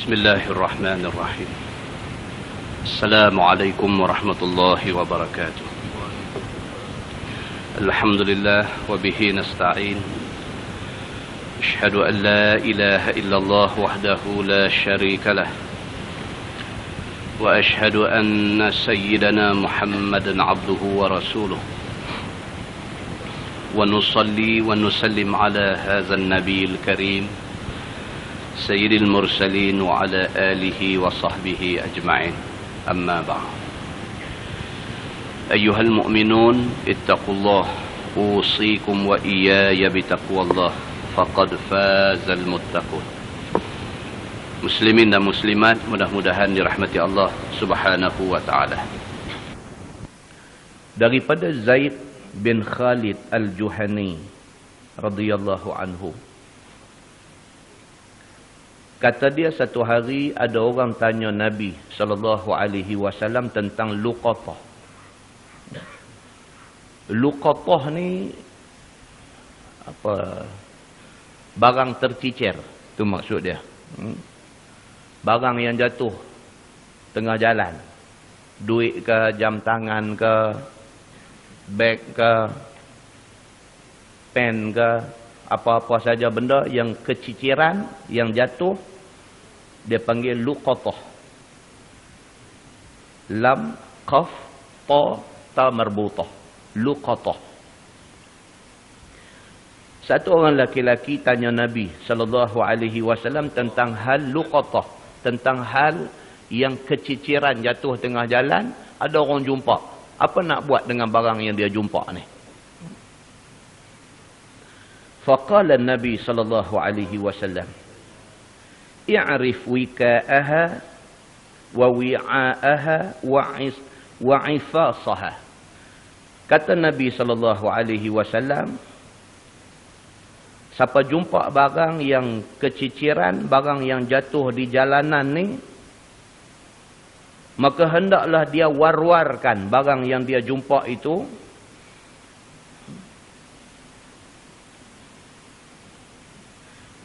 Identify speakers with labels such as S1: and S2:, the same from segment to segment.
S1: بسم الله الرحمن الرحيم. السلام عليكم ورحمة الله وبركاته. الحمد لله وبه نستعين. أشهد أن لا إله إلا الله وحده لا شريك له، وأشهد أن سيدنا محمدا عبده ورسوله، ونصلي ونسلم على هذا النبي الكريم سيد المرسلين وعلى آله وصحبه أجمعين. أما بعد، أيها المؤمنون اتقوا الله، أوصيكم وإياي بتقوى الله، فقد فاز المتقون. Muslimin dan muslimat, mudah-mudahan dirahmati Allah Subhanahu wa taala. Daripada Zaid bin Khalid Al-Juhani radhiyallahu anhu, kata dia, satu hari ada orang tanya Nabi sallallahu alaihi wasallam tentang luqatah. Luqatah ni apa? Barang tercicir, tu maksud dia. Barang yang jatuh tengah jalan. Duit ke, jam tangan ke, beg ke, pen ke, apa-apa saja benda yang keciciran, yang jatuh, dia panggil luqatah. Lam, qaf, ta marbutah. Luqatah. Satu orang laki-laki tanya Nabi sallallahu alaihi wasallam tentang hal luqatah, tentang hal yang keciciran jatuh tengah jalan, ada orang jumpa. Apa nak buat dengan barang yang dia jumpa ni? Faqala Nabi sallallahu alaihi wasallam, i'rif wika'aha wa wi'a'aha wa 'ifasaha. Kata Nabi sallallahu alaihi wasallam, siapa jumpa barang yang keciciran, barang yang jatuh di jalanan ni, maka hendaklah dia war-warkan barang yang dia jumpa itu,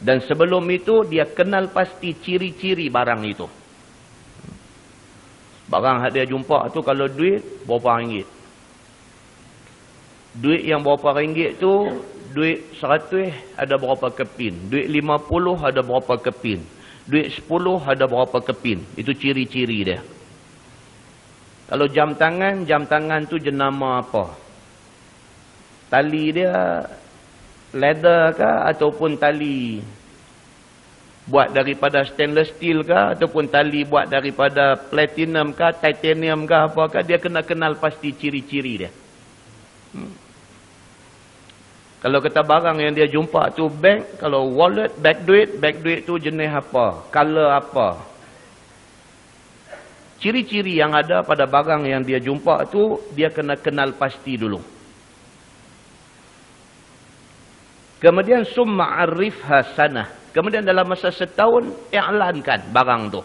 S1: dan sebelum itu dia kenal pasti ciri-ciri barang itu. Barang yang dia jumpa tu, kalau duit berapa ringgit, duit yang berapa ringgit tu, duit 100 ada berapa kepin, duit 50 ada berapa kepin, duit 10 ada berapa kepin. Itu ciri-ciri dia. Kalau jam tangan tu jenama apa? Tali dia leather ke, ataupun tali buat daripada stainless steel ke, ataupun tali buat daripada platinum ke, titanium ke, apakah, dia kena kenal pasti ciri-ciri dia. Kalau kata barang yang dia jumpa tu beg, kalau wallet, beg duit tu jenis apa, color apa, ciri-ciri yang ada pada barang yang dia jumpa tu, dia kena kenal pasti dulu. Kemudian summa arifha sanah. Kemudian dalam masa setahun, i'lankan barang tu.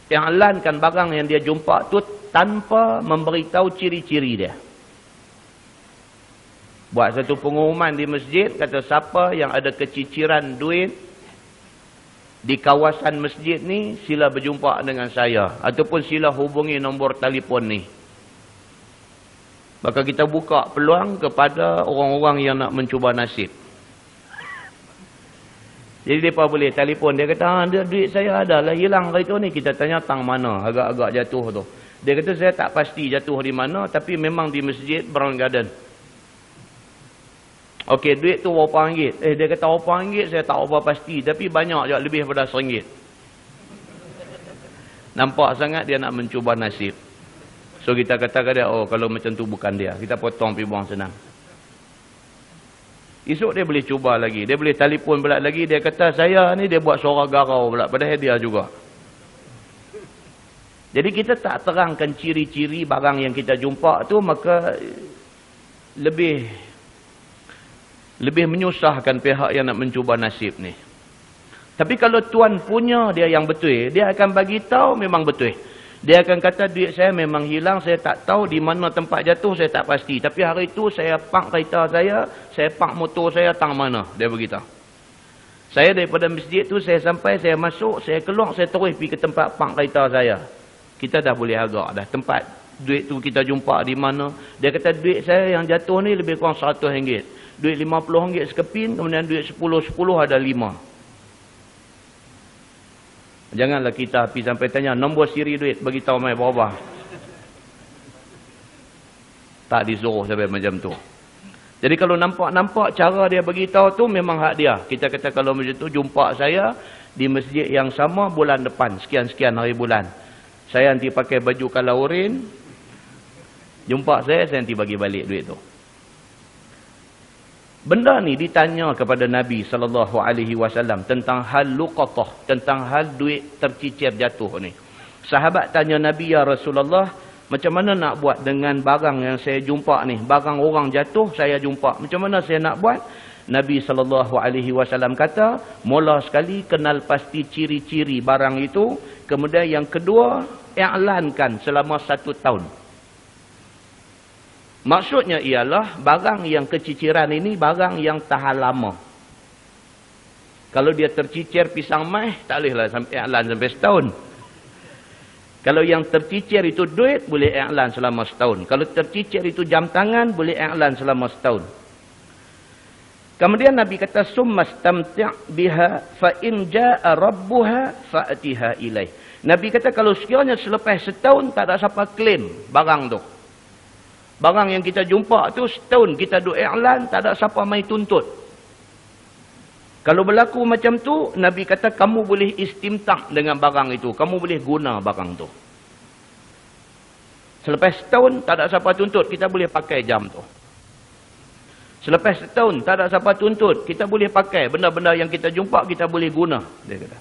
S1: I'lankan barang yang dia jumpa tu tanpa memberitahu ciri-ciri dia. Buat satu pengumuman di masjid, kata siapa yang ada keciciran duit di kawasan masjid ni, sila berjumpa dengan saya, ataupun sila hubungi nombor telefon ni. Maka kita buka peluang kepada orang-orang yang nak mencuba nasib. Jadi mereka boleh telefon. Dia kata, duit saya ada lah, hilang hari tu ni. Kita tanya, tang mana? Agak-agak jatuh tu. Dia kata, saya tak pasti jatuh di mana, tapi memang di masjid Brown Garden. Okey, duit tu berapa ringgit? Dia kata berapa ringgit saya tak apa pasti, tapi banyak je, lebih daripada RM1. Nampak sangat dia nak mencuba nasib. So kita kata ke dia, oh kalau macam tu bukan dia, kita potong pergi buang senang. Esok dia boleh cuba lagi, dia boleh telefon pula lagi, dia kata saya ni, dia buat suara garau pula, padahal dia juga. Jadi kita tak terangkan ciri-ciri barang yang kita jumpa tu, maka lebih menyusahkan pihak yang nak mencuba nasib ni. Tapi kalau tuan punya dia yang betul, dia akan bagi tahu memang betul. Dia akan kata duit saya memang hilang, saya tak tahu di mana tempat jatuh, saya tak pasti. Tapi hari itu saya park kereta saya park motor saya tang mana, dia beritahu. Saya daripada masjid tu, saya sampai, saya masuk, saya keluar, saya terus pergi ke tempat park kereta saya. Kita dah boleh agak dah. Tempat duit tu kita jumpa di mana. Dia kata duit saya yang jatuh ni lebih kurang RM100. Duit RM50 sekepin, kemudian duit 10 ada 5. Janganlah kita pergi sampai tanya nombor siri duit, bagi tahu mai berapa. Tak disuruh sampai macam tu. Jadi kalau nampak cara dia bagi tahu tu memang hak dia. Kita kata kalau macam tu, jumpa saya di masjid yang sama bulan depan, sekian-sekian hari bulan. Saya nanti pakai baju kalau oren. Jumpa saya nanti bagi balik duit tu. Benda ni ditanya kepada Nabi SAW tentang hal luqatah, tentang hal duit tercicir jatuh ni. Sahabat tanya Nabi, ya Rasulullah, macam mana nak buat dengan barang yang saya jumpa ni? Barang orang jatuh saya jumpa. Macam mana saya nak buat? Nabi SAW kata, mula sekali kenal pasti ciri-ciri barang itu. Kemudian yang kedua, i'lankan selama 1 tahun. Maksudnya ialah barang yang keciciran ini barang yang tahan lama. Kalau dia tercicir pisang mai, tak bolehlah i'lan sampai setahun. Kalau yang tercicir itu duit, boleh i'lan selama setahun. Kalau tercicir itu jam tangan, boleh i'lan selama setahun. Kemudian Nabi kata, summastamti' biha fa in jaa rabbuha fa'tiha ilaih. Nabi kata kalau sekiranya selepas setahun tak ada siapa klaim barang tu. Barang yang kita jumpa tu setahun kita duk i'lan, tak ada siapa mai tuntut. Kalau berlaku macam tu, Nabi kata kamu boleh istimta' dengan barang itu. Kamu boleh guna barang tu. Selepas setahun, tak ada siapa tuntut. Kita boleh pakai jam tu. Selepas setahun, tak ada siapa tuntut. Kita boleh pakai benda-benda yang kita jumpa, kita boleh guna. Dia kata.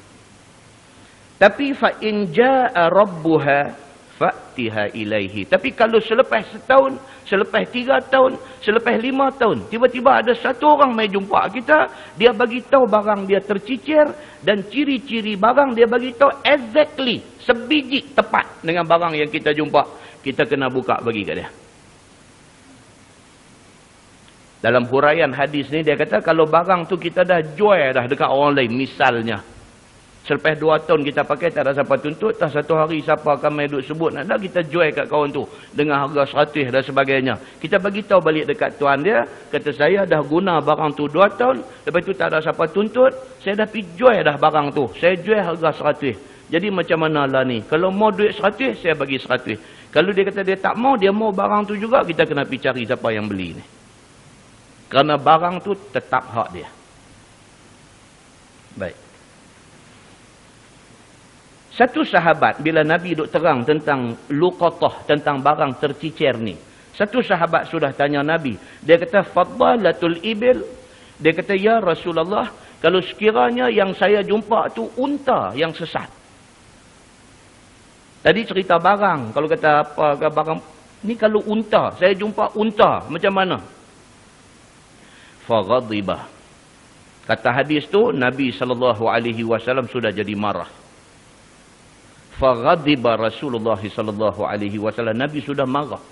S1: Tapi, فَإِنْ جَاءَ رَبُّهَا فَأْتِهَا إِلَيْهِ. Tapi kalau selepas setahun, selepas 3 tahun, selepas 5 tahun, tiba-tiba ada satu orang mai jumpa kita, dia bagi tahu barang dia tercicir dan ciri-ciri barang dia bagi tahu exactly, sebiji tepat dengan barang yang kita jumpa. Kita kena buka bagi kat dia. Dalam huraian hadis ni dia kata kalau barang tu kita dah jual dah dekat orang lain, misalnya selepas 2 tahun kita pakai tak ada siapa tuntut, tak satu hari siapa akan main duk sebut nak kita jual kat kawan tu dengan harga 100 dan sebagainya. Kita bagi tahu balik dekat tuan dia, kata saya dah guna barang tu 2 tahun, lepas tu tak ada siapa tuntut, saya dah pergi jual dah barang tu. Saya jual harga 100. Jadi macam mana lah ni? Kalau mau duit 100, saya bagi 100. Kalau dia kata dia tak mau, dia mau barang tu juga, kita kena pergi cari siapa yang beli ni. Kerana barang tu tetap hak dia. Baik. Satu sahabat, bila Nabi duk terang tentang luqatah, tentang barang tercicir ni. Satu sahabat sudah tanya Nabi. Dia kata, Faddalatul ibil. Dia kata, ya Rasulullah, kalau sekiranya yang saya jumpa tu unta yang sesat. Tadi cerita barang. Kalau kata apa barang, ni kalau unta. Saya jumpa unta. Macam mana? Faghadibah. Kata hadis tu, Nabi SAW sudah jadi marah. Faghadiba Rasulullah SAW. Nabi sudah marah.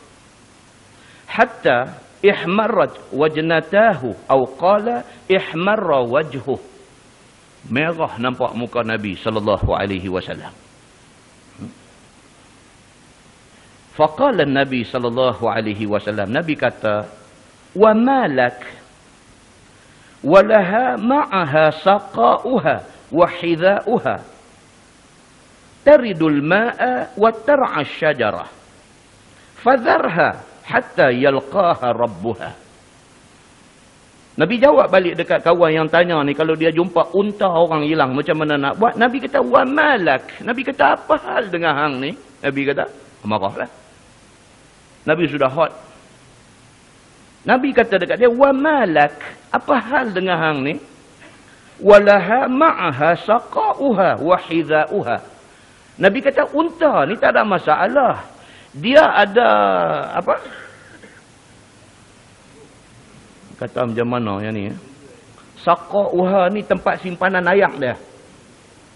S1: Hatta ihmarrat wajnatahu. Atau qala ihmarra wajhuh. Merah nampak muka Nabi SAW. Faqala Nabi SAW. Nabi kata, wa malak walaha ma'aha saqa'uha wa hidha'uha taridul ma'a wa tar'a syajarah fadharha hatta yalqaha rabbuha. Nabi jawab balik dekat kawan yang tanya ni, kalau dia jumpa unta orang hilang macam mana nak buat? Nabi kata wa malak. Nabi kata apa hal dengan hang ni? Nabi kata marahlah. Nabi sudah hot. Nabi kata dekat dia, wa malak, apa hal dengan hang ni? Walaha ma'aha saqa'uha wa hidha'uha. Nabi kata unta ni tak ada masalah. Dia ada apa? Kata macam mana yang ni? Saqa'uha ni tempat simpanan ayak dia.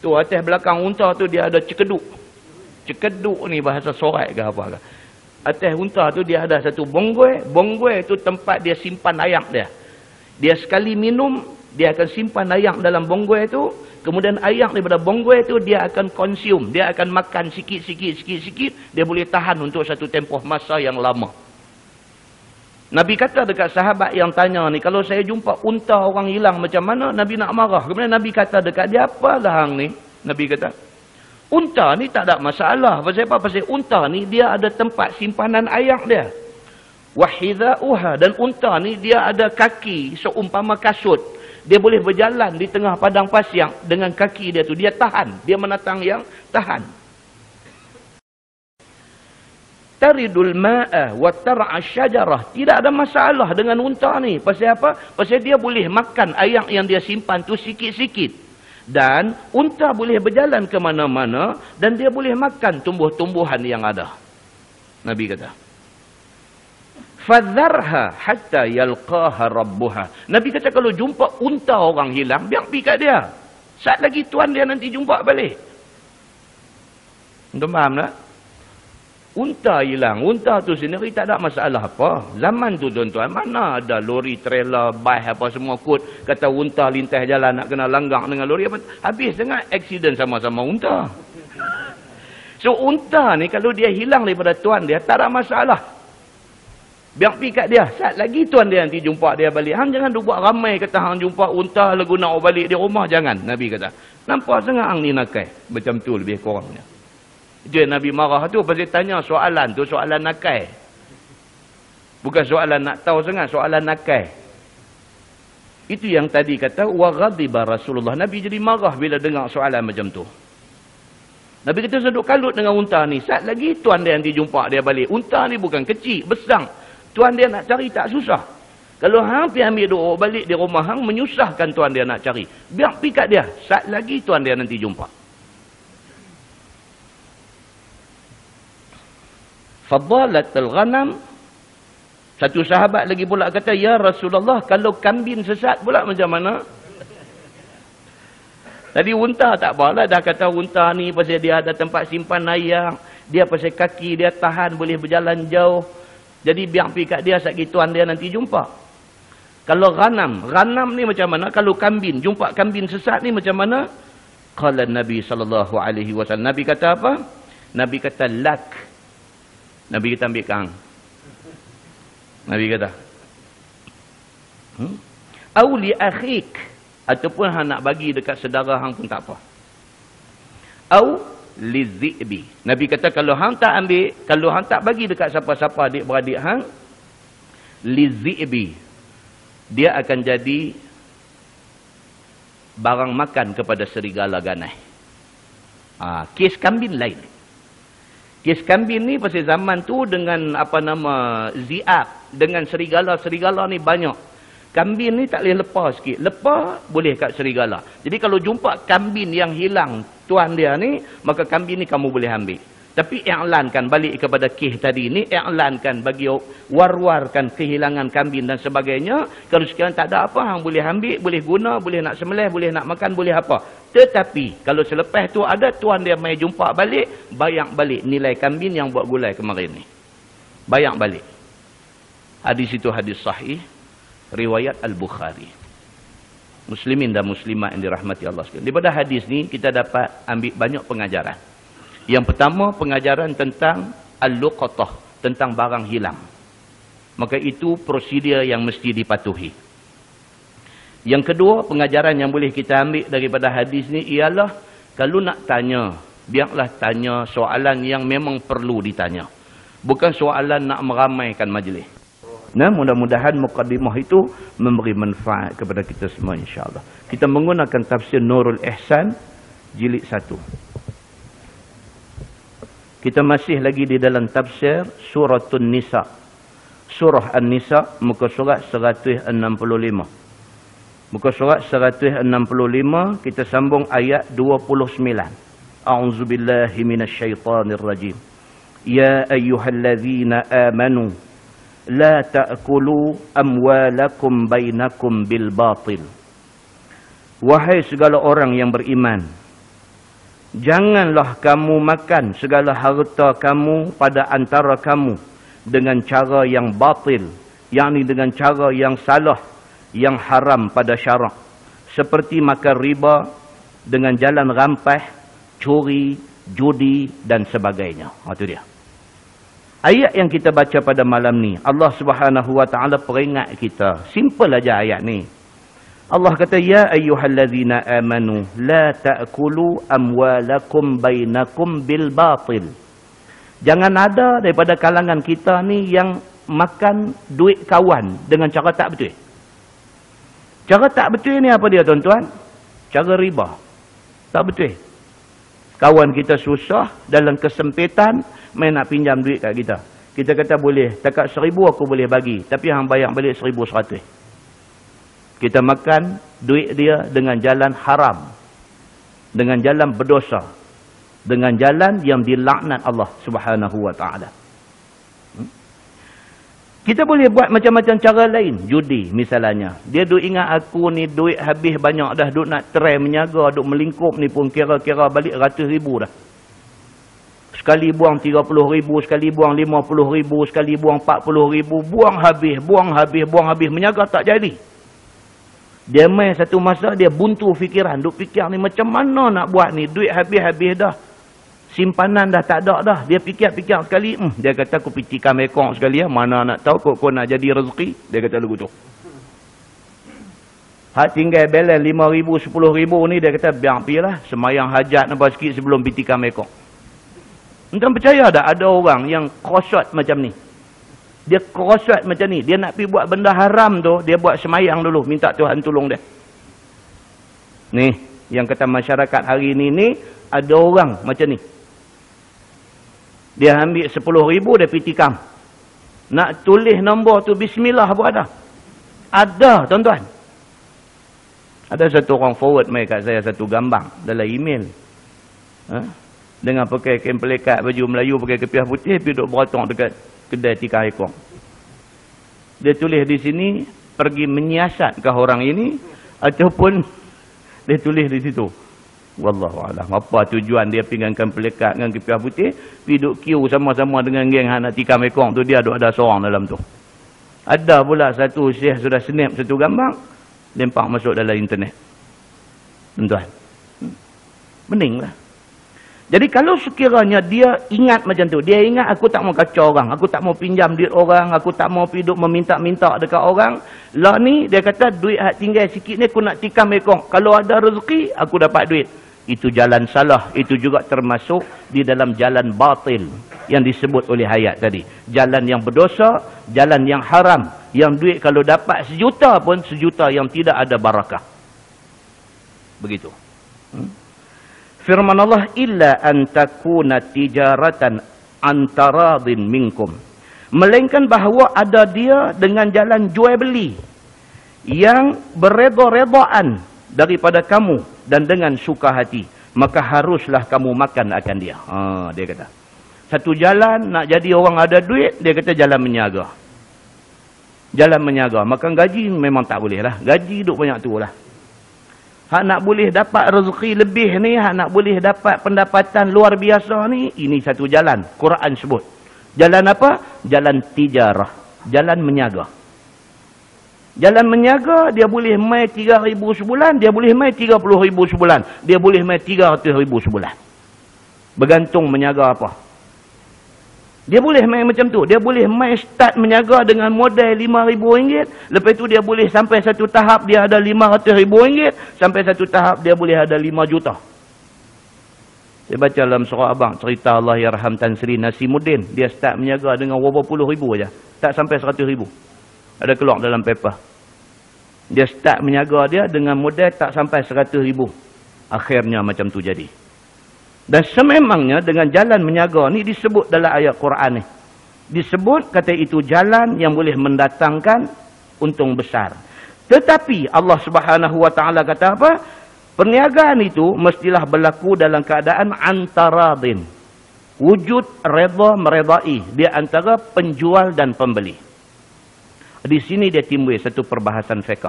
S1: Tu atas belakang unta tu dia ada cekeduk. Cekeduk ni bahasa Sorat ke apa ke? Atas unta tu dia ada satu bonggoi. Bonggoi tu tempat dia simpan ayak dia. Dia sekali minum, dia akan simpan ayak dalam bonggol itu, kemudian ayak daripada bonggol itu dia akan consume, dia akan makan sikit-sikit, dia boleh tahan untuk satu tempoh masa yang lama. Nabi kata dekat sahabat yang tanya ni, kalau saya jumpa unta orang hilang macam mana, Nabi nak marah. Kemudian Nabi kata dekat dia, apalah hang ni? Nabi kata, unta ni tak ada masalah. Pasal apa? Pasal unta ni dia ada tempat simpanan ayak dia. Wahidha'uha, dan unta ni dia ada kaki seumpama kasut. Dia boleh berjalan di tengah padang pasir dengan kaki dia tu. Dia tahan. Dia menatang yang tahan. Taridul ma'a wa tar'a syajarah. Tidak ada masalah dengan unta ni. Pasal apa? Pasal dia boleh makan ayak yang dia simpan tu sikit-sikit. Dan unta boleh berjalan ke mana-mana dan dia boleh makan tumbuh-tumbuhan yang ada. Nabi kata, fadharha hatta yalqaha rabbuha. Nabi kata kalau jumpa unta orang hilang, biar pergi kat dia. Saat lagi tuan dia nanti jumpa balik. Tuan faham tak? Unta hilang, unta tu sendiri tak ada masalah apa. Zaman tu tuan-tuan, mana ada lori, trailer, bas apa semua kot. Kata unta lintas jalan nak kena langgang dengan lori. Habis dengan aksiden sama-sama unta. So unta ni kalau dia hilang daripada tuan dia, tak ada masalah. Biar pergi kat dia. Saat lagi tuan dia nanti jumpa dia balik. Hang jangan buat ramai kata hang jumpa unta lagu nak balik di rumah. Jangan. Nabi kata. Nampak sangat hang ni nakai. Macam tu lebih kurangnya. Itu yang Nabi marah tu. Pasal tanya soalan tu soalan nakai. Bukan soalan nak tahu sangat. Soalan nakai. Itu yang tadi kata. Wa ghadiba Rasulullah. Nabi jadi marah bila dengar soalan macam tu. Nabi kata seduk kalut dengan unta ni. Saat lagi tuan dia nanti jumpa dia balik. Unta ni bukan kecil. Besar. Tuan dia nak cari tak susah. Kalau hang pergi ambil doa balik di rumah hang, menyusahkan tuan dia nak cari. Biar pergi kat dia. Saat lagi tuan dia nanti jumpa. Fadalatul ghanam. Satu sahabat lagi pula kata, ya Rasulullah, kalau kambing sesat pula macam mana? Tadi unta tak apalah. Dah kata unta ni pasal dia ada tempat simpan ayak. Dia pasal kaki dia tahan, boleh berjalan jauh. Jadi biar pergi kat dia, sakit tuan dia nanti jumpa. Kalau ghanam ni macam mana? Kalau kambing, jumpa kambing sesat ni macam mana? Qala Nabi SAW. Nabi kata apa? Nabi kata lak. Nabi kata ambil kang. Nabi kata. Au li akhik. Ataupun hang nak bagi dekat saudara hang pun tak apa. Au lizi'bi. Nabi kata kalau hang tak ambil, kalau hang tak bagi dekat siapa-siapa adik-beradik hang, lizi'bi. Dia akan jadi barang makan kepada serigala ganai. Kes kambing lain. Kes kambing ni pasal zaman tu dengan apa nama zi'ab, dengan serigala-serigala ni banyak. Kambing ni tak boleh lepas sikit. Lepas boleh kat serigala. Jadi kalau jumpa kambing yang hilang tuan dia ni, maka kambing ni kamu boleh ambil. Tapi i'lankan balik kepada kes tadi ni, i'lankan bagi war-warkan kehilangan kambing dan sebagainya. Kalau sekarang tak ada apa, hang boleh ambil, boleh guna, boleh nak sembelih, boleh nak makan, boleh apa. Tetapi kalau selepas tu ada tuan dia mai jumpa balik, bayar balik nilai kambing yang buat gulai kemarin ni. Bayar balik. Hadis itu hadis sahih, riwayat Al-Bukhari. Muslimin dan muslimat yang dirahmati Allah sekalian. Daripada hadis ni kita dapat ambil banyak pengajaran. Yang pertama, pengajaran tentang al-luqatah, tentang barang hilang. Maka itu prosedur yang mesti dipatuhi. Yang kedua, pengajaran yang boleh kita ambil daripada hadis ni ialah kalau nak tanya, biarlah tanya soalan yang memang perlu ditanya. Bukan soalan nak meramaikan majlis. Nah, mudah-mudahan muqaddimah itu memberi manfaat kepada kita semua insya-Allah. Kita menggunakan tafsir Nurul Ihsan jilid 1. Kita masih lagi di dalam tafsir Suratun Nisa. Surah An-Nisa, muka surat 165. Muka surat 165, kita sambung ayat 29. A'udzubillahi minasyaitanirrajim. Ya ayyuhallazina amanu la ta'kulu amwalakum bainakum bil batil. Wahai segala orang yang beriman, janganlah kamu makan segala harta kamu pada antara kamu dengan cara yang batil, yakni dengan cara yang salah, yang haram pada syarak. seperti makan riba dengan jalan rampas, curi, judi dan sebagainya. Itu dia. Ayat yang kita baca pada malam ni, Allah Subhanahu wa taala peringat kita. Simple aja ayat ni. Allah kata, ya ayyuhallazina amanu la ta'kulu amwalakum bainakum bil batil. Jangan ada daripada kalangan kita ni yang makan duit kawan dengan cara tak betul. Cara tak betul ni apa dia tuan-tuan? Cara riba. Tak betul. Kawan kita susah dalam kesempitan main nak pinjam duit kat kita. Kita kata boleh, takat 1,000 aku boleh bagi, tapi hang bayar balik 1,100. Kita makan duit dia dengan jalan haram, dengan jalan berdosa, dengan jalan yang dilaknat Allah Subhanahu wa taala. Kita boleh buat macam-macam cara lain. Judi misalnya. Dia duk ingat aku ni duit habis banyak dah, duk nak try menyaga, duk melingkup ni pun kira-kira balik ratus ribu dah. Sekali buang 30,000, sekali buang 50,000, sekali buang 40,000, buang habis, menyaga tak jadi. Dia main satu masa dia buntu fikiran, duk fikir ni macam mana nak buat ni, duit habis-habis dah. Simpanan dah tak ada dah. Dia fikir-fikir sekali, dia kata aku pergi tikam ekor sekali ya, mana nak tahu kau nak jadi rezeki. Dia kata lagu tu. Hak tinggal balance 5,000, 10,000 ni dia kata biar pilah, semayang hajat nampak sikit sebelum pergi tikam ekor. Entah percaya tak ada orang yang krosot macam ni. Dia krosot macam ni. Dia nak pergi buat benda haram tu, dia buat semayang dulu, minta Tuhan tolong dia. Ni, yang kata masyarakat hari ni ada orang macam ni. Dia ambil 10,000, dia pergi tikam. Nak tulis nombor tu bismillah pun ada. Ada, tuan-tuan. Ada satu orang forward mai kat saya satu gambar dalam email. Dengan pakai kain pelikat, baju Melayu, pakai kepiah putih, pergi duduk beratung dekat kedai tikar ekor. Dia tulis di sini, pergi menyiasatkah orang ini, ataupun dia tulis di situ. Wallahualam. Apa tujuan dia pinggankan pelikat dengan kepiah putih, pergi duduk queue sama-sama dengan geng nak tikar ekor tu, dia ada seorang dalam tu. Ada pula satu syekh sudah snap satu gambar, lempak masuk dalam internet. Tuan-tuan. Meninglah. Jadi kalau sekiranya dia ingat macam tu, dia ingat aku tak mau kacau orang, aku tak mau pinjam duit orang, aku tak mau hidup meminta-minta dekat orang. Lah ni dia kata duit hak tinggal sikit ni aku nak tikam ekor. Kalau ada rezeki aku dapat duit. Itu jalan salah, itu juga termasuk di dalam jalan batil yang disebut oleh ayat tadi. Jalan yang berdosa, jalan yang haram, yang duit kalau dapat 1 juta pun 1 juta yang tidak ada barakah. Begitu. Firman Allah, illa an takuna tijaratan antaradin minkum. Melainkan bahawa ada dia dengan jalan jual beli yang berreda-redaan daripada kamu dan dengan suka hati, maka haruslah kamu makan akan dia. Dia kata. Satu jalan nak jadi orang ada duit, dia kata jalan menyaga. Jalan menyaga. Makan gaji memang tak boleh lah. Gaji duk banyak tu lah. Hak nak boleh dapat rezeki lebih ni, hak nak boleh dapat pendapatan luar biasa ni, ini satu jalan. Quran sebut. Jalan apa? Jalan tijarah. Jalan menyaga. Jalan menyaga, dia boleh mai 3,000 sebulan, dia boleh mai 30,000 sebulan, dia boleh mai 300,000 sebulan. Bergantung menyaga apa. Dia boleh main macam tu. Dia boleh main start menyaga dengan modal RM5,000. Lepas tu dia boleh sampai satu tahap dia ada RM500,000. Sampai satu tahap dia boleh ada 5 juta. Saya baca dalam surah Abang cerita Allah Yarham Tan Sri Nasimuddin. Dia start menyaga dengan berapa puluh ribu aja. Tak sampai 100,000. Ada keluar dalam paper. Dia start menyaga dia dengan modal tak sampai 100,000. Akhirnya macam tu jadi. Dan sememangnya dengan jalan menyaga ni disebut dalam ayat Quran ni. Disebut kata itu jalan yang boleh mendatangkan untung besar. Tetapi Allah Subhanahu wa taala kata apa? Perniagaan itu mestilah berlaku dalam keadaan antaradin. Wujud redha meredai di antara penjual dan pembeli. Di sini dia timbul satu perbahasan fiqh.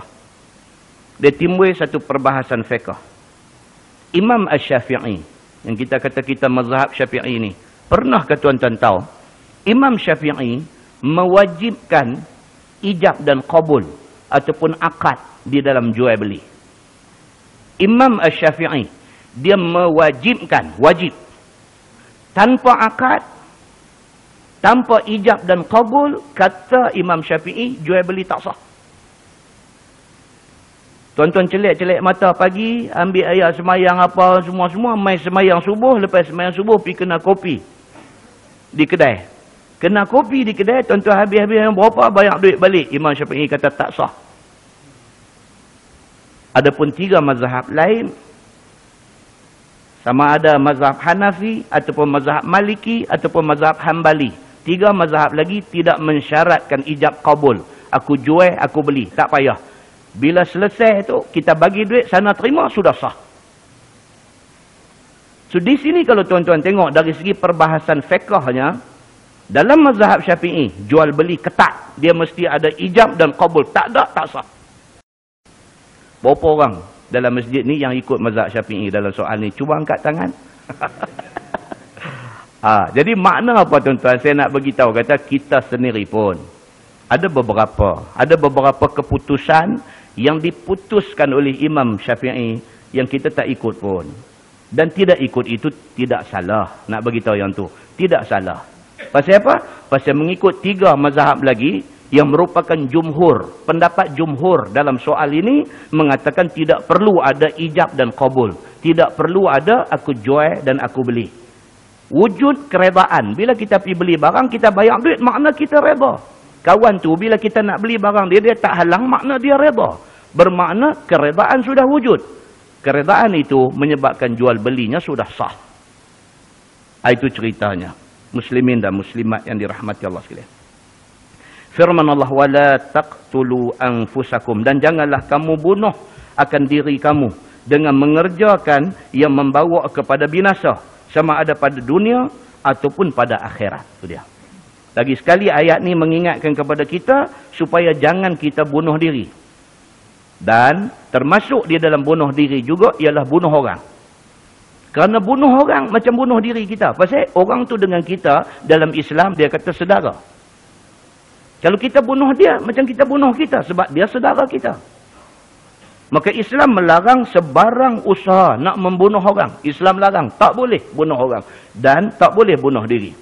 S1: Dia timbul satu perbahasan fiqh. Imam Asy-Syafi'i, yang kita kata kita mazhab Syafi'i ni, pernah ke tuan-tuan tahu Imam Syafi'i mewajibkan ijab dan qabul ataupun akad di dalam jual beli? Imam Asy-Syafi'i, dia mewajibkan, wajib, tanpa akad, tanpa ijab dan qabul, kata Imam Syafi'i, jual beli tak sah. Tuan-tuan celik-celik mata pagi, ambil ayat semayang apa semua-semua, mai semayang subuh, lepas semayang subuh pergi kena kopi di kedai. Kena kopi di kedai, tuan-tuan habis-habis yang berapa, banyak duit balik. Imam Syafi'i kata tak sah. Adapun 3 mazhab lain, sama ada mazhab Hanafi, ataupun mazhab Maliki, ataupun mazhab Hambali. 3 mazhab lagi tidak mensyaratkan ijab qabul. Aku jual, aku beli, tak payah. Bila selesai tu, kita bagi duit, sana terima, sudah sah. So, di sini kalau tuan-tuan tengok dari segi perbahasan fiqhnya, dalam mazhab Syafi'i, jual beli ketat. Dia mesti ada ijab dan qabul. Tak ada, tak sah. Berapa orang dalam masjid ni yang ikut mazhab Syafi'i dalam soal ni? Cuba angkat tangan. Jadi makna apa tuan-tuan? Saya nak beritahu, kata kita sendiri pun ada beberapa keputusan yang diputuskan oleh Imam Syafi'i yang kita tak ikut pun. Dan tidak ikut itu tidak salah. Nak beritahu yang tu, tidak salah. Pasal apa? Pasal mengikut 3 mazhab lagi yang merupakan jumhur. Pendapat jumhur dalam soal ini mengatakan tidak perlu ada ijab dan qabul. Tidak perlu ada aku jual dan aku beli. Wujud keredaan. Bila kita pergi beli barang, kita bayar duit, makna kita reda. Kawan tu bila kita nak beli barang dia tak halang, makna dia reda. Bermakna keredaan sudah wujud. Keredaan itu menyebabkan jual belinya sudah sah. Itu ceritanya. Muslimin dan muslimat yang dirahmati Allah sekalian. Firman Allah, wala taqtulu anfusakum, dan janganlah kamu bunuh akan diri kamu dengan mengerjakan yang membawa kepada binasa, sama ada pada dunia ataupun pada akhirat. Itu dia. Lagi sekali ayat ni mengingatkan kepada kita supaya jangan kita bunuh diri. Dan termasuk dia dalam bunuh diri juga ialah bunuh orang. Kerana bunuh orang macam bunuh diri kita. Pasal orang tu dengan kita dalam Islam dia kata saudara. Kalau kita bunuh dia macam kita bunuh kita sebab dia saudara kita. Maka Islam melarang sebarang usaha nak membunuh orang. Islam larang, tak boleh bunuh orang dan tak boleh bunuh diri.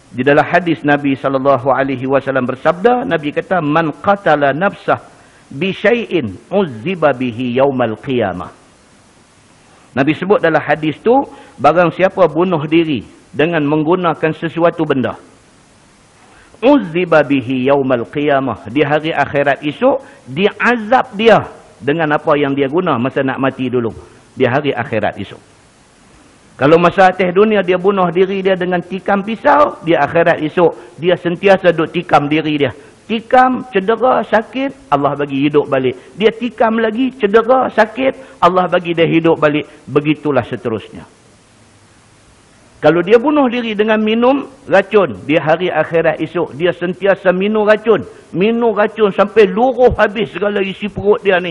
S1: Di dalam hadis Nabi SAW bersabda, Nabi kata, man qatala nafsah bi syai'in uzziba bihi yaumal qiyamah. Nabi sebut dalam hadis tu, barang siapa bunuh diri dengan menggunakan sesuatu benda, uzziba bihi yaumal qiyamah, di hari akhirat esok diazab dia dengan apa yang dia guna masa nak mati dulu di hari akhirat esok. Kalau masa atas dunia dia bunuh diri dia dengan tikam pisau, di akhirat esok dia sentiasa duk tikam diri dia. Tikam, cedera, sakit, Allah bagi hidup balik. Dia tikam lagi, cedera, sakit, Allah bagi dia hidup balik. Begitulah seterusnya. Kalau dia bunuh diri dengan minum racun, di hari akhirat esok dia sentiasa minum racun. Minum racun sampai luruh habis segala isi perut dia ni.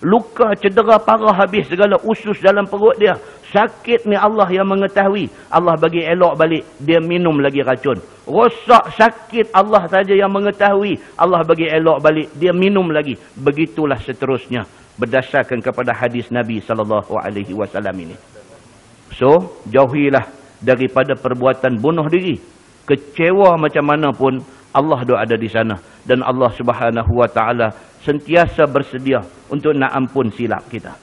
S1: Luka, cedera parah habis segala usus dalam perut dia. Sakit ni Allah yang mengetahui. Allah bagi elok balik. Dia minum lagi racun. Rosak sakit Allah saja yang mengetahui. Allah bagi elok balik. Dia minum lagi. Begitulah seterusnya. Berdasarkan kepada hadis Nabi SAW ini. So, jauhilah daripada perbuatan bunuh diri. Kecewa macam mana pun, Allah ada di sana. Dan Allah SWT sentiasa bersedia untuk nak ampun silap kita.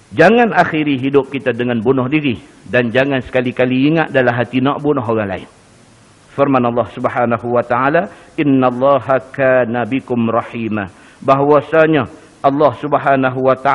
S1: Jangan akhiri hidup kita dengan bunuh diri. Dan jangan sekali-kali ingat dalam hati nak bunuh orang lain. Firman Allah SWT, innallaha kana bikum rahimah. Bahwasanya Allah SWT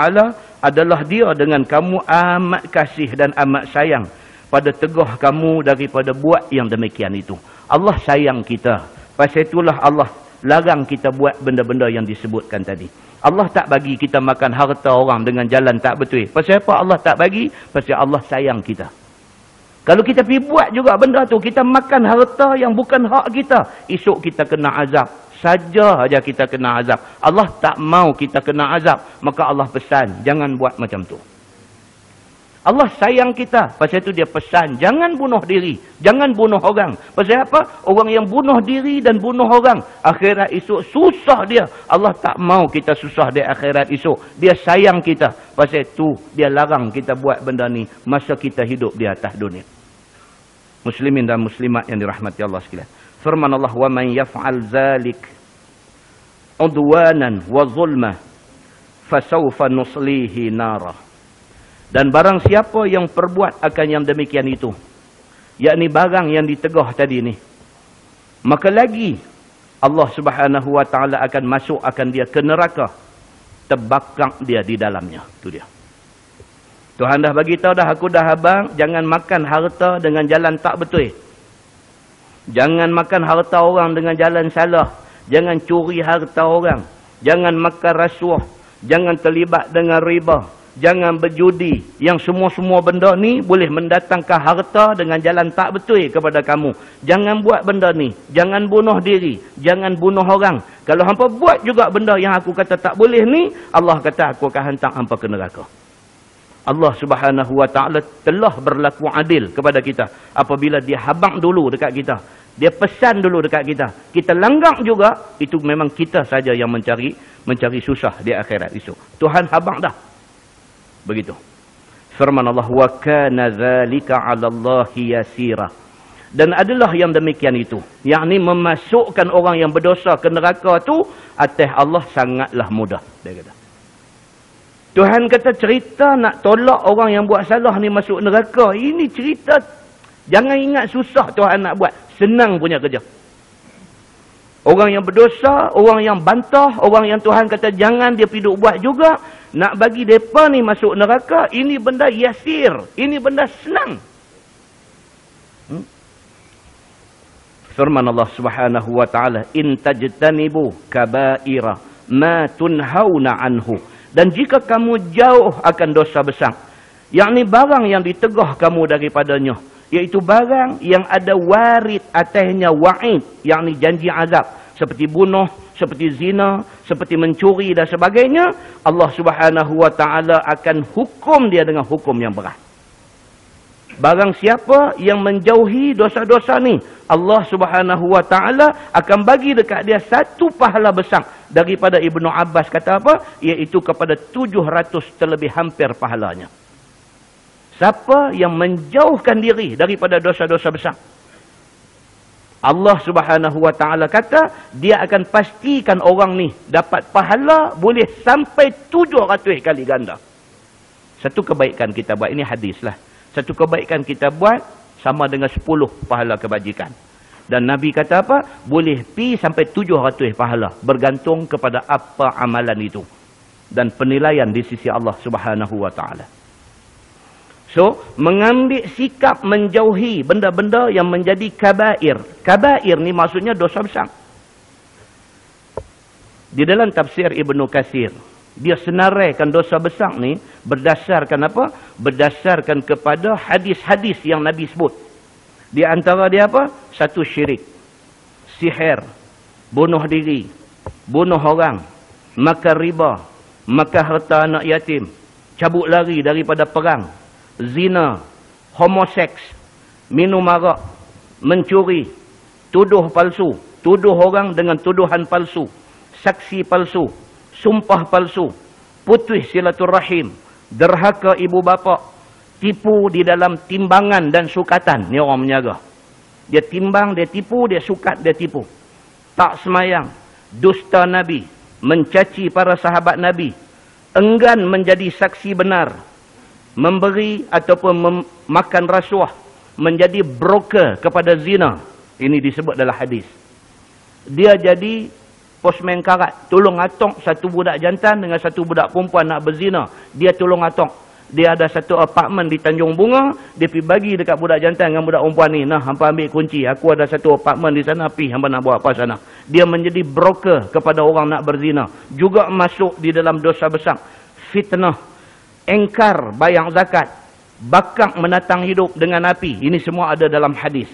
S1: adalah dia dengan kamu amat kasih dan amat sayang. Pada tegah kamu daripada buat yang demikian itu. Allah sayang kita. Pasal itulah Allah larang kita buat benda-benda yang disebutkan tadi. Allah tak bagi kita makan harta orang dengan jalan tak betul. Pasal apa Allah tak bagi? Pasal Allah sayang kita. Kalau kita pergi buat juga benda tu, kita makan harta yang bukan hak kita, esok kita kena azab. Saja aja kita kena azab. Allah tak mau kita kena azab. Maka Allah pesan, jangan buat macam tu. Allah sayang kita. Pasal itu dia pesan, jangan bunuh diri. Jangan bunuh orang. Pasal apa? Orang yang bunuh diri dan bunuh orang, akhirat esok susah dia. Allah tak mau kita susah di akhirat esok. Dia sayang kita. Pasal itu dia larang kita buat benda ni masa kita hidup di atas dunia. Muslimin dan muslimat yang dirahmati Allah sekalian. Firman Allah, wa man yaf'al zalik udwanan wa zulma fasawfa nuslihi nara. Dan barang siapa yang perbuat akan yang demikian itu, yakni barang yang ditegah tadi ni, maka lagi Allah Subhanahu wa taala akan masukkan dia ke neraka, terbakar dia di dalamnya. Itu dia. Tuhan dah bagi tahu dah, aku dah abang, jangan makan harta dengan jalan tak betul. Jangan makan harta orang dengan jalan salah. Jangan curi harta orang. Jangan makan rasuah. Jangan terlibat dengan riba. Jangan berjudi. Yang semua-semua benda ni boleh mendatangkan harta dengan jalan tak betul kepada kamu. Jangan buat benda ni. Jangan bunuh diri. Jangan bunuh orang. Kalau hampa buat juga benda yang aku kata tak boleh ni, Allah kata aku akan hantar hampa ke neraka. Allah Subhanahu wa taala telah berlaku adil kepada kita apabila dia habang dulu dekat kita. Dia pesan dulu dekat kita. Kita langgar juga, itu memang kita saja yang mencari susah di akhirat esok. Tuhan habang dah. Begitu. Firman Allah, wa kana dzalika 'ala Allahi yasira. Dan adalah yang demikian itu, yakni memasukkan orang yang berdosa ke neraka tu atas Allah sangatlah mudah, dia kata. Tuhan kata cerita nak tolak orang yang buat salah ni masuk neraka, ini cerita jangan ingat susah Tuhan nak buat, senang punya kerja. Orang yang berdosa, orang yang bantah, orang yang Tuhan kata jangan dia pergi buat juga, nak bagi mereka ni masuk neraka, ini benda yasir, ini benda senang. Firman Allah Subhanahu wa taala, in tajtanibu kaba'ira ma tunhauna anhu. Dan jika kamu jauh akan dosa besar, yakni barang yang ditegah kamu daripadanya, iaitu barang yang ada warid atasnya wa'id, yakni janji azab, seperti bunuh, seperti zina, seperti mencuri dan sebagainya, Allah Subhanahu wa taala akan hukum dia dengan hukum yang berat. Barang siapa yang menjauhi dosa-dosa ni, Allah Subhanahu wa taala akan bagi dekat dia satu pahala besar. Daripada Ibnu Abbas kata apa? Iaitu kepada 700 terlebih hampir pahalanya. Siapa yang menjauhkan diri daripada dosa-dosa besar, Allah Subhanahu wa taala kata dia akan pastikan orang ni dapat pahala boleh sampai 700 kali ganda. Satu kebaikan kita buat, ini hadis lah. Satu kebaikan kita buat sama dengan 10 pahala kebajikan. Dan Nabi kata apa? Boleh pi sampai 700 pahala. Bergantung kepada apa amalan itu. Dan penilaian di sisi Allah Subhanahu wa ta'ala. So, mengambil sikap menjauhi benda-benda yang menjadi kabair. Kabair ni maksudnya dosa besar. Di dalam tafsir Ibnu Katsir, dia senaraikan dosa besar ni berdasarkan apa? Berdasarkan kepada hadis-hadis yang Nabi sebut. Di antara dia apa? Satu, syirik, sihir, bunuh diri, bunuh orang, makan riba, makan harta anak yatim, cabut lari daripada perang, zina, homoseks, minum arak, mencuri, tuduh palsu, tuduh orang dengan tuduhan palsu, saksi palsu, sumpah palsu, putus silaturahim, derhaka ibu bapa, tipu di dalam timbangan dan sukatan. Ni orang menyaga. Dia timbang, dia tipu, dia sukat, dia tipu. Tak semayang, dusta Nabi, mencaci para sahabat Nabi, enggan menjadi saksi benar, memberi ataupun makan rasuah, menjadi broker kepada zina. Ini disebut dalam hadis. Dia jadi postman karat, tolong atok satu budak jantan dengan satu budak perempuan nak berzina. Dia tolong atok. Dia ada satu apartmen di Tanjung Bunga, dia pergi bagi dekat budak jantan dengan budak perempuan ni, nah, hampa ambil kunci, aku ada satu apartmen di sana, pergi, hampa nak buat apa sana. Dia menjadi broker kepada orang nak berzina. Juga masuk di dalam dosa besar. Fitnah, engkar bayar zakat, bakar menatang hidup dengan api. Ini semua ada dalam hadis.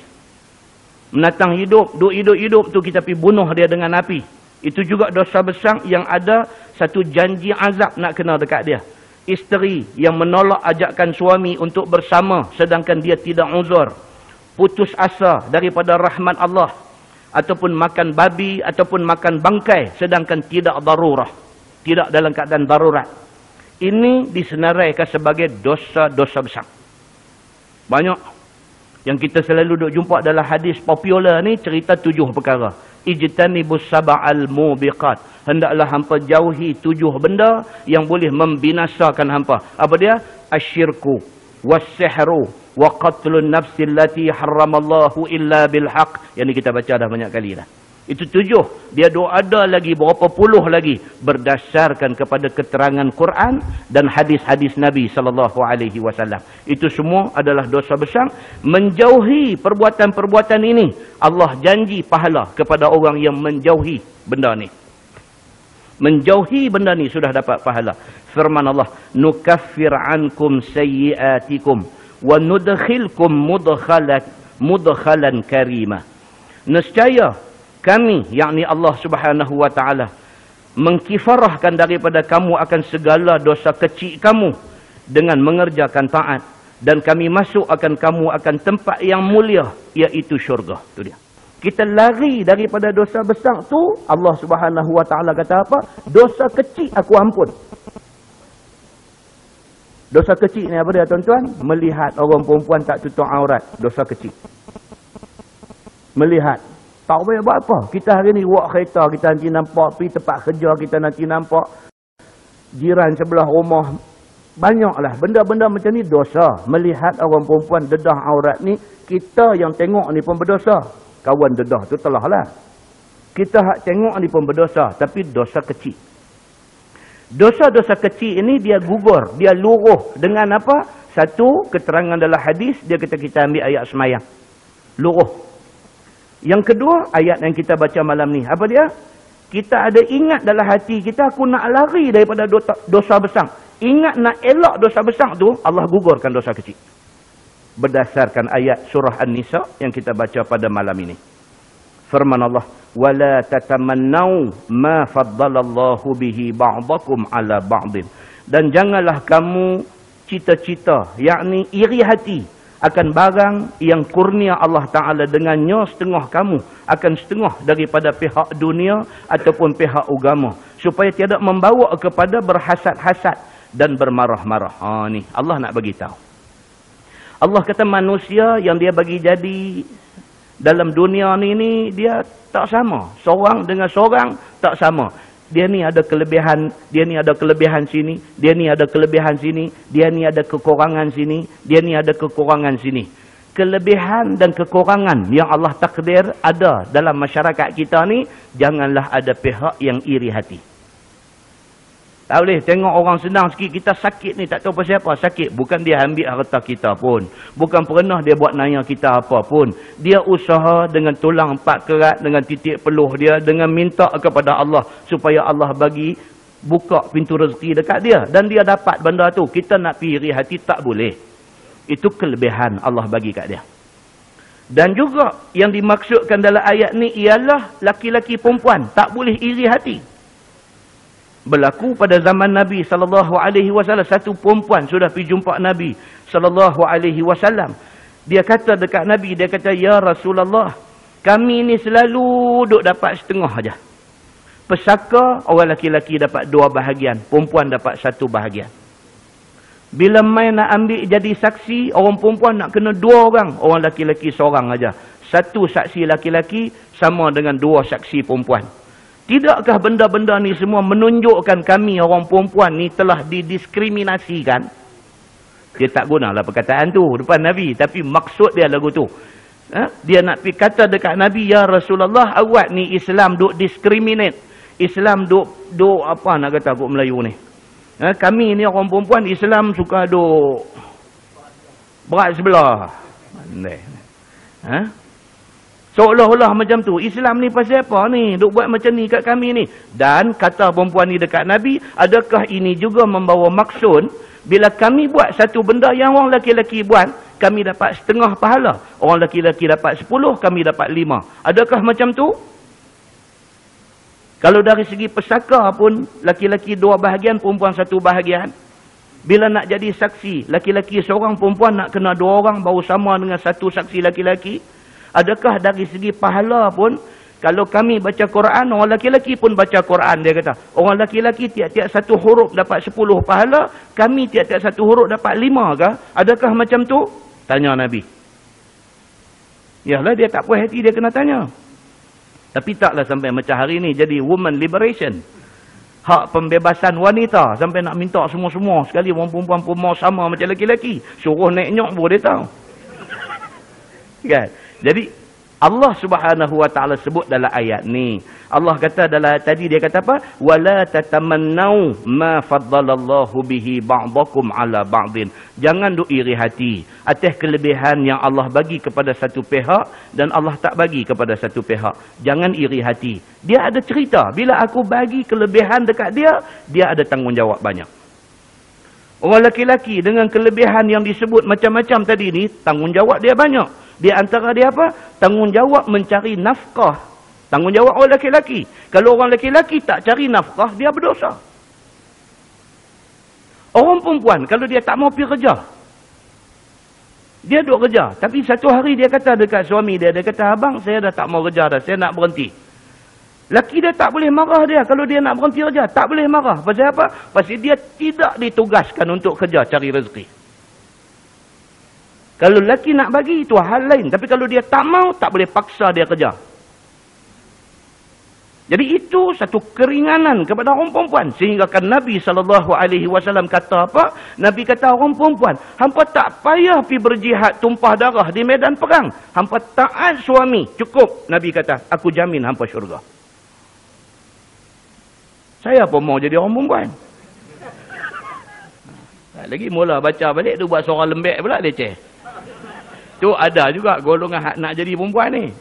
S1: Menatang hidup, duk hidup-hidup tu kita pergi bunuh dia dengan api. Itu juga dosa besar yang ada satu janji azab nak kena dekat dia. Isteri yang menolak ajakan suami untuk bersama sedangkan dia tidak uzur. Putus asa daripada rahmat Allah. Ataupun makan babi ataupun makan bangkai sedangkan tidak darurah. Tidak dalam keadaan darurat. Ini disenaraikan sebagai dosa-dosa besar. Banyak yang kita selalu duk jumpa dalam hadis popular ni cerita 7 perkara. Ijtanibus sab'al mubiqat. Hendaklah hampa jauhi 7 benda yang boleh membinasakan hampa. Apa dia? Asyirku, was-sihru, wa qatlun nafsi allati harramallahu illa bilhaq. Yang ni kita baca dah banyak kali dah. Itu 7. Dia ada lagi berapa puluh lagi berdasarkan kepada keterangan Quran dan hadis-hadis Nabi SAW. Itu semua adalah dosa besar. Menjauhi perbuatan-perbuatan ini, Allah janji pahala kepada orang yang menjauhi benda ni. Menjauhi benda ni sudah dapat pahala. Firman Allah, nukaffir ankum sayyiatikum wa nudkhilkum mudkhalan karima. Nescaya kami, yakni Allah Subhanahu wa taala, mengkifarahkan daripada kamu akan segala dosa kecil kamu dengan mengerjakan taat, dan kami masuk akan kamu akan tempat yang mulia, iaitu syurga. Itu dia. Kita lari daripada dosa besar tu, Allah Subhanahu wa taala kata apa? Dosa kecil aku ampun. Dosa kecil ni apa dia tuan-tuan? Melihat orang perempuan tak tutup aurat, dosa kecil. Melihat tak boleh buat apa. Kita hari ni buat kereta, kita nanti nampak. Pergi tempat kerja, kita nanti nampak. Jiran sebelah rumah. Banyaklah. Benda-benda macam ni dosa. Melihat orang perempuan dedah aurat ni, kita yang tengok ni pun berdosa. Kawan dedah tu telah lah. Kita hak tengok ni pun berdosa. Tapi dosa kecil. Dosa-dosa kecil ini dia gugur. Dia luruh dengan apa? Satu, keterangan dalam hadis. Dia kata kita ambil ayat semayang. Luruh. Yang kedua, ayat yang kita baca malam ni. Apa dia? Kita ada ingat dalam hati kita, aku nak lari daripada dosa besar. Ingat nak elak dosa besar tu, Allah gugurkan dosa kecil. Berdasarkan ayat surah An-Nisa yang kita baca pada malam ini. Firman Allah, وَلَا تَتَمَنَّوْا مَا فَضَّلَ اللَّهُ بِهِ بَعْضَكُمْ عَلَى بَعْضٍ. Dan janganlah kamu cita-cita, yakni iri hati, akan barang yang kurnia Allah Ta'ala dengannya setengah kamu akan setengah daripada pihak dunia ataupun pihak agama, supaya tidak membawa kepada berhasad-hasad dan bermarah-marah. Ni Allah nak bagi tahu. Allah kata manusia yang dia bagi jadi dalam dunia ni dia tak sama. Seorang dengan seorang tak sama. Dia ni ada kelebihan, dia ni ada kelebihan sini, dia ni ada kelebihan sini, dia ni ada kekurangan sini, dia ni ada kekurangan sini. Kelebihan dan kekurangan yang Allah takdir ada dalam masyarakat kita ni, janganlah ada pihak yang iri hati. Tak boleh tengok orang senang sikit, kita sakit ni tak tahu pasal apa. Sakit bukan dia ambil harta kita pun, bukan pernah dia buat naya kita apa pun. Dia usaha dengan tulang 4 kerat, dengan titik peluh dia, dengan minta kepada Allah supaya Allah bagi buka pintu rezeki dekat dia, dan dia dapat benda tu. Kita nak iri hati tak boleh. Itu kelebihan Allah bagi kat dia. Dan juga yang dimaksudkan dalam ayat ni ialah laki-laki perempuan tak boleh iri hati. Berlaku pada zaman Nabi SAW. Satu perempuan sudah pergi jumpa Nabi SAW. Dia kata dekat Nabi, dia kata, ya Rasulullah, kami ni selalu duk dapat setengah aja. Pesaka, orang laki-laki dapat 2 bahagian, perempuan dapat 1 bahagian. Bila main nak ambil jadi saksi, orang perempuan nak kena 2 orang, orang laki-laki seorang aja. 1 saksi laki-laki sama dengan 2 saksi perempuan. Tidakkah benda-benda ni semua menunjukkan kami orang perempuan ni telah didiskriminasikan? Dia tak gunalah perkataan tu depan Nabi, tapi maksud dia lagu tu. Dia nak pergi kata dekat Nabi, ya Rasulullah, awak ni Islam duk discriminate. Islam duk apa nak kata aku Melayu ni. Kami ni orang perempuan Islam suka duk berat sebelah. Seolah-olah macam tu. Islam ni pasal apa ni? Duk buat macam ni kat kami ni. Dan kata perempuan ni dekat Nabi, adakah ini juga membawa maksud bila kami buat satu benda yang orang laki-laki buat, kami dapat setengah pahala. Orang laki-laki dapat 10, kami dapat 5. Adakah macam tu? Kalau dari segi pesaka pun, laki-laki 2 bahagian, perempuan 1 bahagian. Bila nak jadi saksi, laki-laki seorang, perempuan nak kena 2 orang baru sama dengan satu saksi laki-laki? Adakah dari segi pahala pun, kalau kami baca Quran, orang laki-laki pun baca Quran, dia kata, orang laki-laki tiap-tiap satu huruf dapat 10 pahala, kami tiap-tiap satu huruf dapat 5 kah? Adakah macam tu? Tanya Nabi. Yalah, dia tak puas hati, dia kena tanya. Tapi taklah sampai macam hari ni jadi woman liberation. Hak pembebasan wanita sampai nak minta semua-semua sekali orang perempuan pun mau sama macam lelaki-lelaki. Suruh naik nyok pun dia tahu. Kan? Jadi Allah Subhanahu wa taala sebut dalam ayat ni. Allah kata dalam tadi dia kata apa? Wala tatamannau ma faddalallahu bihi ba'dakum ala ba'din. Jangan duk iri hati atas kelebihan yang Allah bagi kepada satu pihak dan Allah tak bagi kepada satu pihak. Jangan iri hati. Dia ada cerita, bila aku bagi kelebihan dekat dia, dia ada tanggungjawab banyak. Orang lelaki dengan kelebihan yang disebut macam-macam tadi ni, tanggungjawab dia banyak. Di antara dia apa? Tanggungjawab mencari nafkah. Tanggungjawab orang lelaki. Kalau orang lelaki tak cari nafkah, dia berdosa. Orang perempuan, kalau dia tak mau pergi kerja, dia duduk kerja. Tapi satu hari dia kata dekat suami dia, dia kata, abang saya dah tak mau kerja dah, saya nak berhenti. Laki dia tak boleh marah dia kalau dia nak berhenti kerja. Tak boleh marah. Pasal apa? Pasal dia tidak ditugaskan untuk kerja cari rezeki. Kalau lelaki nak bagi, itu hal lain. Tapi kalau dia tak mau, tak boleh paksa dia kerja. Jadi itu satu keringanan kepada orang perempuan. Sehingga kan Nabi SAW kata apa? Nabi kata orang perempuan, hampa tak payah pergi berjihad tumpah darah di medan perang. Hampa taat suami. Cukup. Nabi kata, aku jamin hampa syurga. Saya pun mau jadi orang perempuan. Lagi mula baca balik, tu buat suara lembek pula leceh. Tu ada juga golongan hak nak jadi perempuan ni.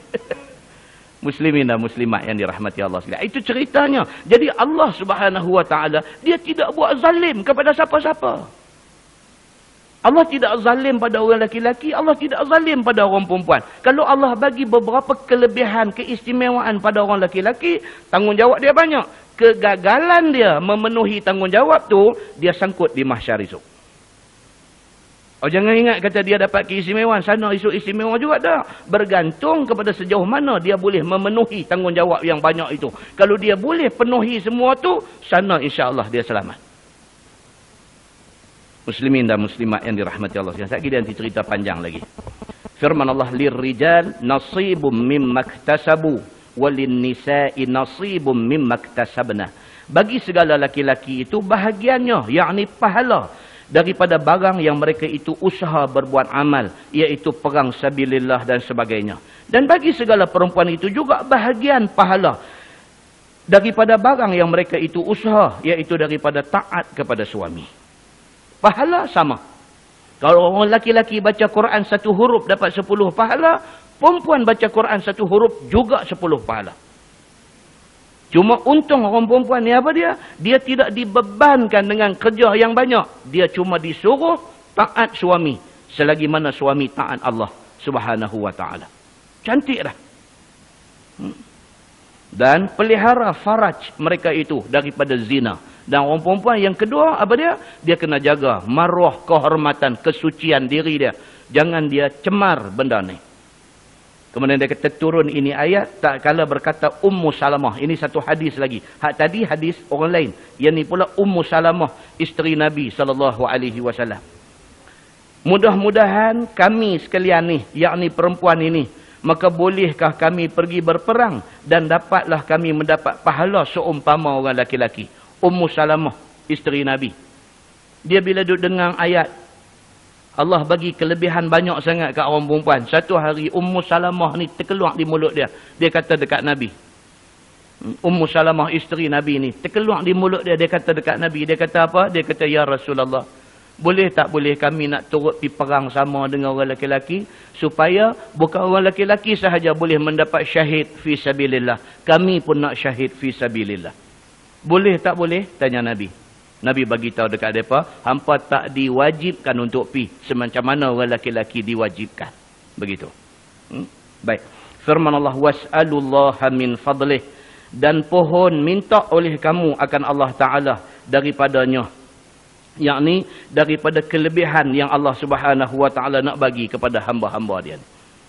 S1: Muslimin dan muslimat yang dirahmati Allah sekalian. Itu ceritanya. Jadi Allah Subhanahu wa taala, dia tidak buat zalim kepada siapa-siapa. Allah tidak zalim pada orang lelaki, Allah tidak zalim pada orang perempuan. Kalau Allah bagi beberapa kelebihan, keistimewaan pada orang lelaki, tanggungjawab dia banyak. Kegagalan dia memenuhi tanggungjawab tu, dia sangkut di mahsyar esok. Oh, jangan ingat kata dia dapat keistimewaan, sana esok istimewa juga tak. Bergantung kepada sejauh mana dia boleh memenuhi tanggungjawab yang banyak itu. Kalau dia boleh penuhi semua tu, sana insya-Allah dia selamat. Muslimin dan muslimat yang dirahmati Allah sekalian. Sekali nanti cerita panjang lagi. Firman Allah, lirrijal nasibum mimma iktasabu walin nisa'i nasibum mimma iktasabna. Bagi segala laki-laki itu bahagiannya, yakni pahala daripada barang yang mereka itu usaha berbuat amal, iaitu perang sabilillah dan sebagainya. Dan bagi segala perempuan itu juga bahagian pahala daripada barang yang mereka itu usaha, iaitu daripada taat kepada suami. Pahala sama. Kalau orang laki-laki baca Quran 1 huruf dapat 10 pahala, perempuan baca Quran 1 huruf juga 10 pahala. Cuma untung orang perempuan ni apa dia? Dia tidak dibebankan dengan kerja yang banyak. Dia cuma disuruh taat suami. Selagi mana suami taat Allah Subhanahu wa ta'ala. Cantik dah. Dan pelihara faraj mereka itu daripada zina. Dan orang perempuan yang kedua apa dia? Dia kena jaga maruah, kehormatan, kesucian diri dia. Jangan dia cemar benda ni. Kemudian dia kata turun ini ayat, tak kala berkata Ummu Salamah. Ini satu hadis lagi. Hak tadi hadis orang lain. Yang ni pula Ummu Salamah, isteri Nabi SAW. Mudah-mudahan kami sekalian ni, yakni perempuan ini, maka bolehkah kami pergi berperang dan dapatlah kami mendapat pahala seumpama orang laki-laki. Ummu Salamah, isteri Nabi. Dia bila duduk dengar ayat, Allah bagi kelebihan banyak sangat kat orang perempuan. Satu hari Ummu Salamah ni terkeluar di mulut dia. Dia kata dekat Nabi. Ummu Salamah isteri Nabi ni terkeluar di mulut dia. Dia kata dekat Nabi. Dia kata apa? Dia kata, ya Rasulullah, boleh tak boleh kami nak turut pergi perang sama dengan orang lelaki, supaya bukan orang lelaki sahaja boleh mendapat syahid fi sabilillah, kami pun nak syahid fi sabilillah. Boleh tak boleh? Tanya Nabi. Nabi bagi tahu dekat mereka, hampa tak diwajibkan untuk pi semacam mana orang lelaki diwajibkan. Begitu. Baik. Firman Allah, was'alullaha min fadlih, dan pohon minta oleh kamu akan Allah Ta'ala daripadanya. yakni daripada kelebihan yang Allah Subhanahu wa taala nak bagi kepada hamba-hamba dia.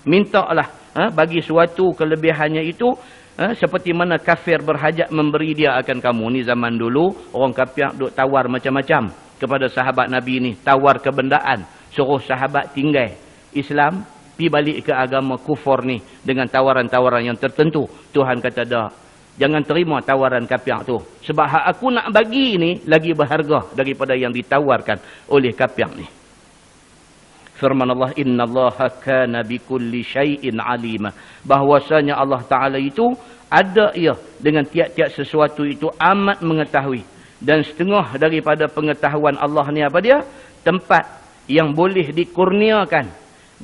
S1: Mintalah bagi suatu kelebihannya itu seperti mana kafir berhajat memberi dia akan kamu. Ni zaman dulu orang kafir duk tawar macam-macam kepada sahabat Nabi ni, tawar kebendaan, suruh sahabat tinggal Islam pi balik ke agama kufur ni dengan tawaran-tawaran yang tertentu. Tuhan kata dah, jangan terima tawaran kafir tu. Sebab hak aku nak bagi ni lagi berharga daripada yang ditawarkan oleh kafir ni. Firman Allah, innallaha kana bikulli syai'in alima. Bahwasanya Allah Ta'ala itu ada ia dengan tiap-tiap sesuatu itu amat mengetahui. Dan setengah daripada pengetahuan Allah ni apa dia? Tempat yang boleh dikurniakan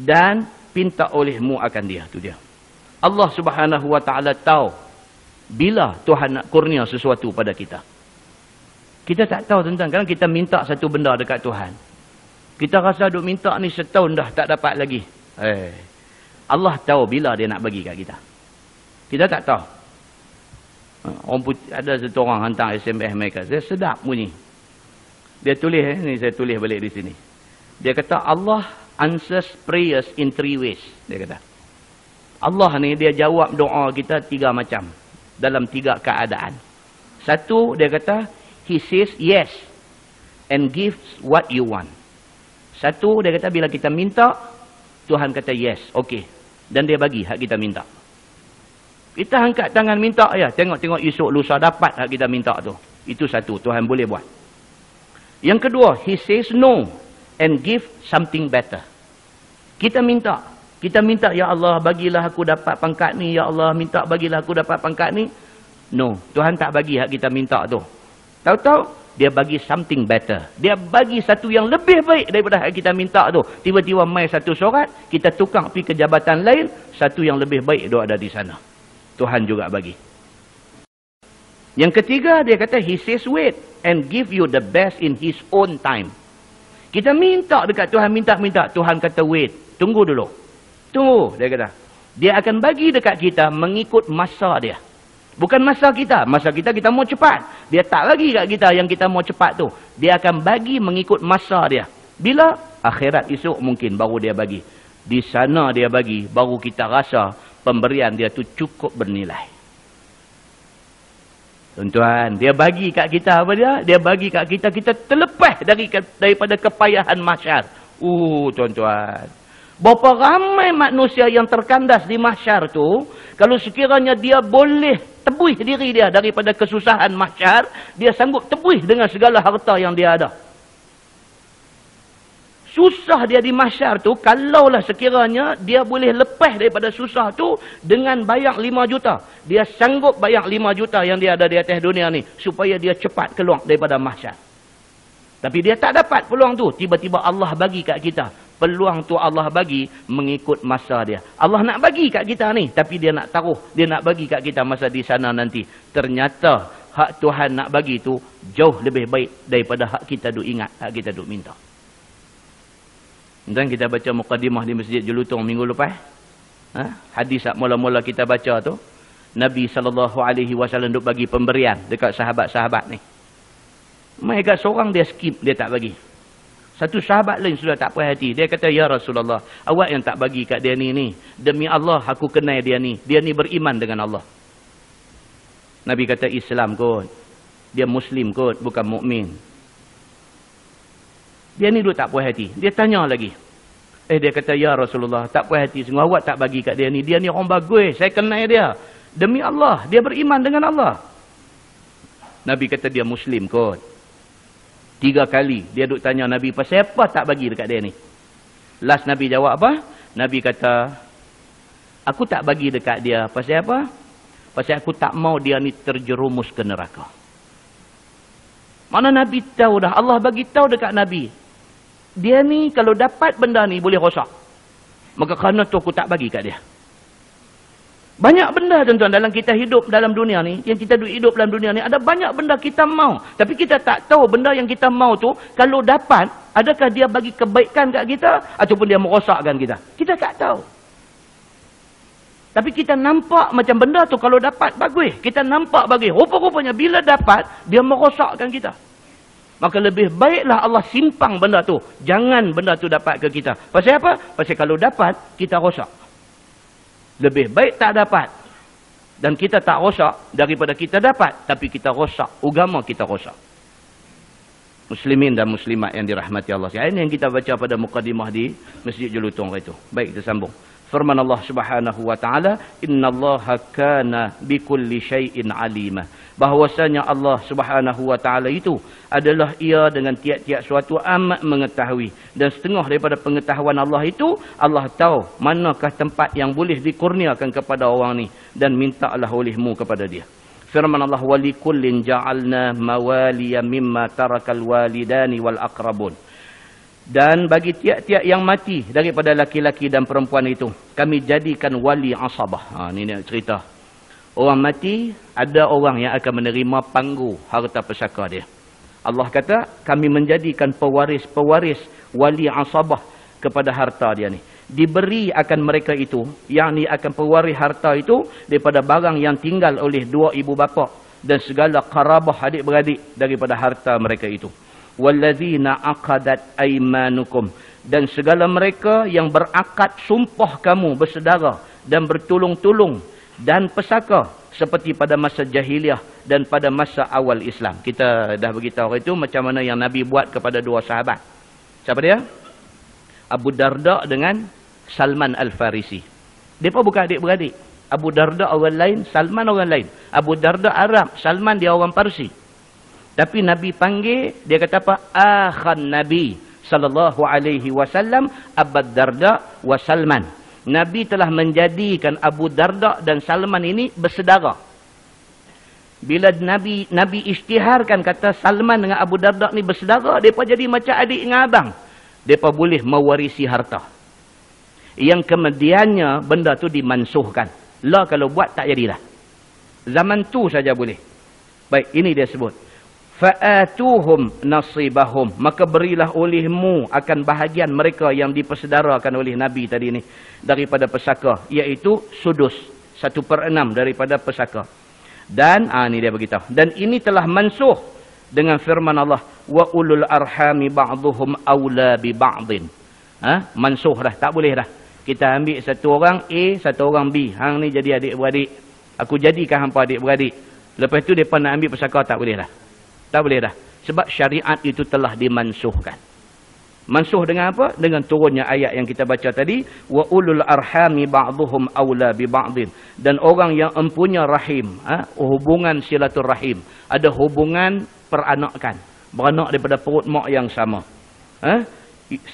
S1: dan pinta olehmu akan dia. Tu dia. Allah Subhanahu wa Ta'ala tahu bila Tuhan nak kurnia sesuatu pada kita. Kita tak tahu tentang, kadang kita minta satu benda dekat Tuhan. Kita rasa duk minta ni setahun dah tak dapat lagi. Allah tahu bila dia nak bagi kat kita. Kita tak tahu. Ada satu orang hantar SMS mereka. Saya sedap bunyi. Dia tulis, ni saya tulis balik di sini. Dia kata Allah answers prayers in 3 ways. Dia kata. Allah ni dia jawab doa kita 3 macam. Dalam 3 keadaan. Satu, dia kata, He says yes and gives what you want. Satu, dia kata bila kita minta, Tuhan kata yes, okey. Dan dia bagi hak kita minta. Kita angkat tangan minta ya, tengok-tengok esok lusa dapat hak kita minta tu. Itu satu, Tuhan boleh buat. Yang kedua, He says no and give something better. Kita minta, ya Allah bagilah aku dapat pangkat ni, ya Allah minta bagilah aku dapat pangkat ni. No, Tuhan tak bagi hak kita minta tu. Tahu-tahu dia bagi something better. Dia bagi satu yang lebih baik daripada hak kita minta tu. Tiba-tiba mai satu surat, kita tukar pergi ke jabatan lain, satu yang lebih baik dia ada di sana. Tuhan juga bagi. Yang ketiga, dia kata He says wait and give you the best in His own time. Kita minta dekat Tuhan, minta. Tuhan kata wait, tunggu dulu. Tunggu, dia kata. Dia akan bagi dekat kita mengikut masa dia. Bukan masa kita. Masa kita mau cepat. Dia tak bagi kat kita yang kita mau cepat tu. Dia akan bagi mengikut masa dia. Bila? Akhirat esok mungkin baru dia bagi. Di sana dia bagi, baru kita rasa pemberian dia tu cukup bernilai. Tuan-tuan, dia bagi kat kita apa dia? Dia bagi kat kita, kita terlepas daripada kepayahan mahsyar. Tuan-tuan. Berapa ramai manusia yang terkandas di mahsyar tu, kalau sekiranya dia boleh tebus diri dia daripada kesusahan mahsyar, dia sanggup tebus dengan segala harta yang dia ada. Susah dia di mahsyar tu, kalaulah sekiranya dia boleh lepas daripada susah tu dengan bayar 5 juta. Dia sanggup bayar 5 juta yang dia ada di atas dunia ni, supaya dia cepat keluar daripada mahsyar. Tapi dia tak dapat peluang tu. Tiba-tiba Allah bagi kat kita. Peluang tu Allah bagi mengikut masa dia. Allah nak bagi kat kita ni, tapi dia nak taruh, dia nak bagi kat kita masa di sana nanti. Ternyata hak Tuhan nak bagi tu jauh lebih baik daripada hak kita duk ingat, hak kita duk minta. Dan kita baca mukadimah di Masjid Jelutong minggu lepas. Hadis hak mula-mula kita baca tu, Nabi SAW duk bagi pemberian dekat sahabat-sahabat ni. Mereka seorang dia skip, dia tak bagi. Satu sahabat lain sudah tak puas hati. Dia kata, ya Rasulullah, awak yang tak bagi kat dia ni. Demi Allah, aku kenal dia ni. Dia ni beriman dengan Allah. Nabi kata, Islam kot. Dia Muslim kot, bukan mukmin. Dia ni duk tak puas hati. Dia tanya lagi. Dia kata, ya Rasulullah, tak puas hati sungguh awak tak bagi kat dia ni. Dia ni orang bagus, saya kenal dia. Demi Allah, dia beriman dengan Allah. Nabi kata, dia Muslim kot. 3 kali dia duk tanya Nabi, pasal apa tak bagi dekat dia ni? Last Nabi jawab apa? Nabi kata, aku tak bagi dekat dia. Pasal apa? Pasal aku tak mau dia ni terjerumus ke neraka. Mana Nabi tahu dah, Allah bagi tahu dekat Nabi, dia ni kalau dapat benda ni boleh rosak. Maka kerana tu aku tak bagi kat dia. Banyak benda tuan-tuan dalam kita hidup dalam dunia ni, yang kita hidup dalam dunia ni, ada banyak benda kita mau. Tapi kita tak tahu benda yang kita mau tu, kalau dapat, adakah dia bagi kebaikan kat kita, ataupun dia merosakkan kita. Kita tak tahu. Tapi kita nampak macam benda tu kalau dapat, bagus. Kita nampak bagus. Rupa-rupanya bila dapat, dia merosakkan kita. Maka lebih baiklah Allah simpang benda tu. Jangan benda tu dapat ke kita. Pasal apa? Pasal kalau dapat, kita rosak. Lebih baik tak dapat. Dan kita tak rosak daripada kita dapat. Tapi kita rosak. Agama kita rosak. Muslimin dan muslimat yang dirahmati Allah. Ini yang kita baca pada mukadimah di Masjid Jelutong itu. Baik, kita sambung. Firman Allah Subhanahu wa taala, "Innallaha kana bikulli syai'in 'alima." Bahwasanya Allah Subhanahu wa taala itu adalah ia dengan tiap-tiap suatu amat mengetahui, dan setengah daripada pengetahuan Allah itu Allah tahu manakah tempat yang boleh dikurniakan kepada orang ni, dan mintalah olehmu kepada dia. Firman Allah, "Walikullin ja'alna mawaliya mimma tarakal walidani wal aqrabun." Dan bagi tiap-tiap yang mati daripada laki-laki dan perempuan itu, kami jadikan wali asabah. Ini cerita. Orang mati, ada orang yang akan menerima panggu harta pesaka dia. Allah kata, kami menjadikan pewaris-pewaris wali asabah kepada harta dia ni. Diberi akan mereka itu, yakni akan pewaris harta itu daripada barang yang tinggal oleh dua ibu bapa dan segala qarabah adik-beradik daripada harta mereka itu. Wallazina aqadat aymanukum, dan segala mereka yang berakad sumpah kamu bersaudara dan bertolong-tolong dan pesaka seperti pada masa jahiliah dan pada masa awal Islam. Kita dah beritahu itu macam mana yang Nabi buat kepada dua sahabat. Siapa dia? Abu Darda dengan Salman Al-Farisi. Mereka bukan adik-beradik. Abu Darda orang lain, Salman orang lain. Abu Darda Arab, Salman dia orang Parsi. Tapi Nabi panggil, dia kata apa? Akhan Nabi sallallahu alaihi wasallam Abu Darda wa Salman. Nabi telah menjadikan Abu Darda dan Salman ini bersaudara. Bila Nabi isytiharkan kata Salman dengan Abu Darda ni bersaudara, mereka jadi macam adik dengan abang. Mereka boleh mewarisi harta. Yang kemudiannya benda tu dimansuhkan. Lah kalau buat tak jadilah. Zaman tu saja boleh. Baik, ini dia sebut. Fa'atuhum nasibahum, maka berilah olehmu akan bahagian mereka yang dipersedarakan oleh Nabi tadi ni daripada pesaka, iaitu sudus, 1/6 daripada pesaka. Dan ni dia beritahu, dan ini telah mansuh dengan firman Allah, wa ulul arhami ba'dhum aula bi ba'din. Mansuh dah, tak boleh dah. Kita ambil satu orang A, satu orang B, hang ni jadi adik-beradik, aku jadikan hampa adik-beradik, lepas tu depa nak ambil pesaka, tak boleh dah. Tak boleh dah. Sebab syariat itu telah dimansuhkan. Mansuh dengan apa? Dengan turunnya ayat yang kita baca tadi. Wa ulul arhami ba'dhuhum awla bi ba'dhin. Dan orang yang empunya rahim. Hubungan silaturahim. Ada hubungan peranakan. Beranak daripada perut mak yang sama.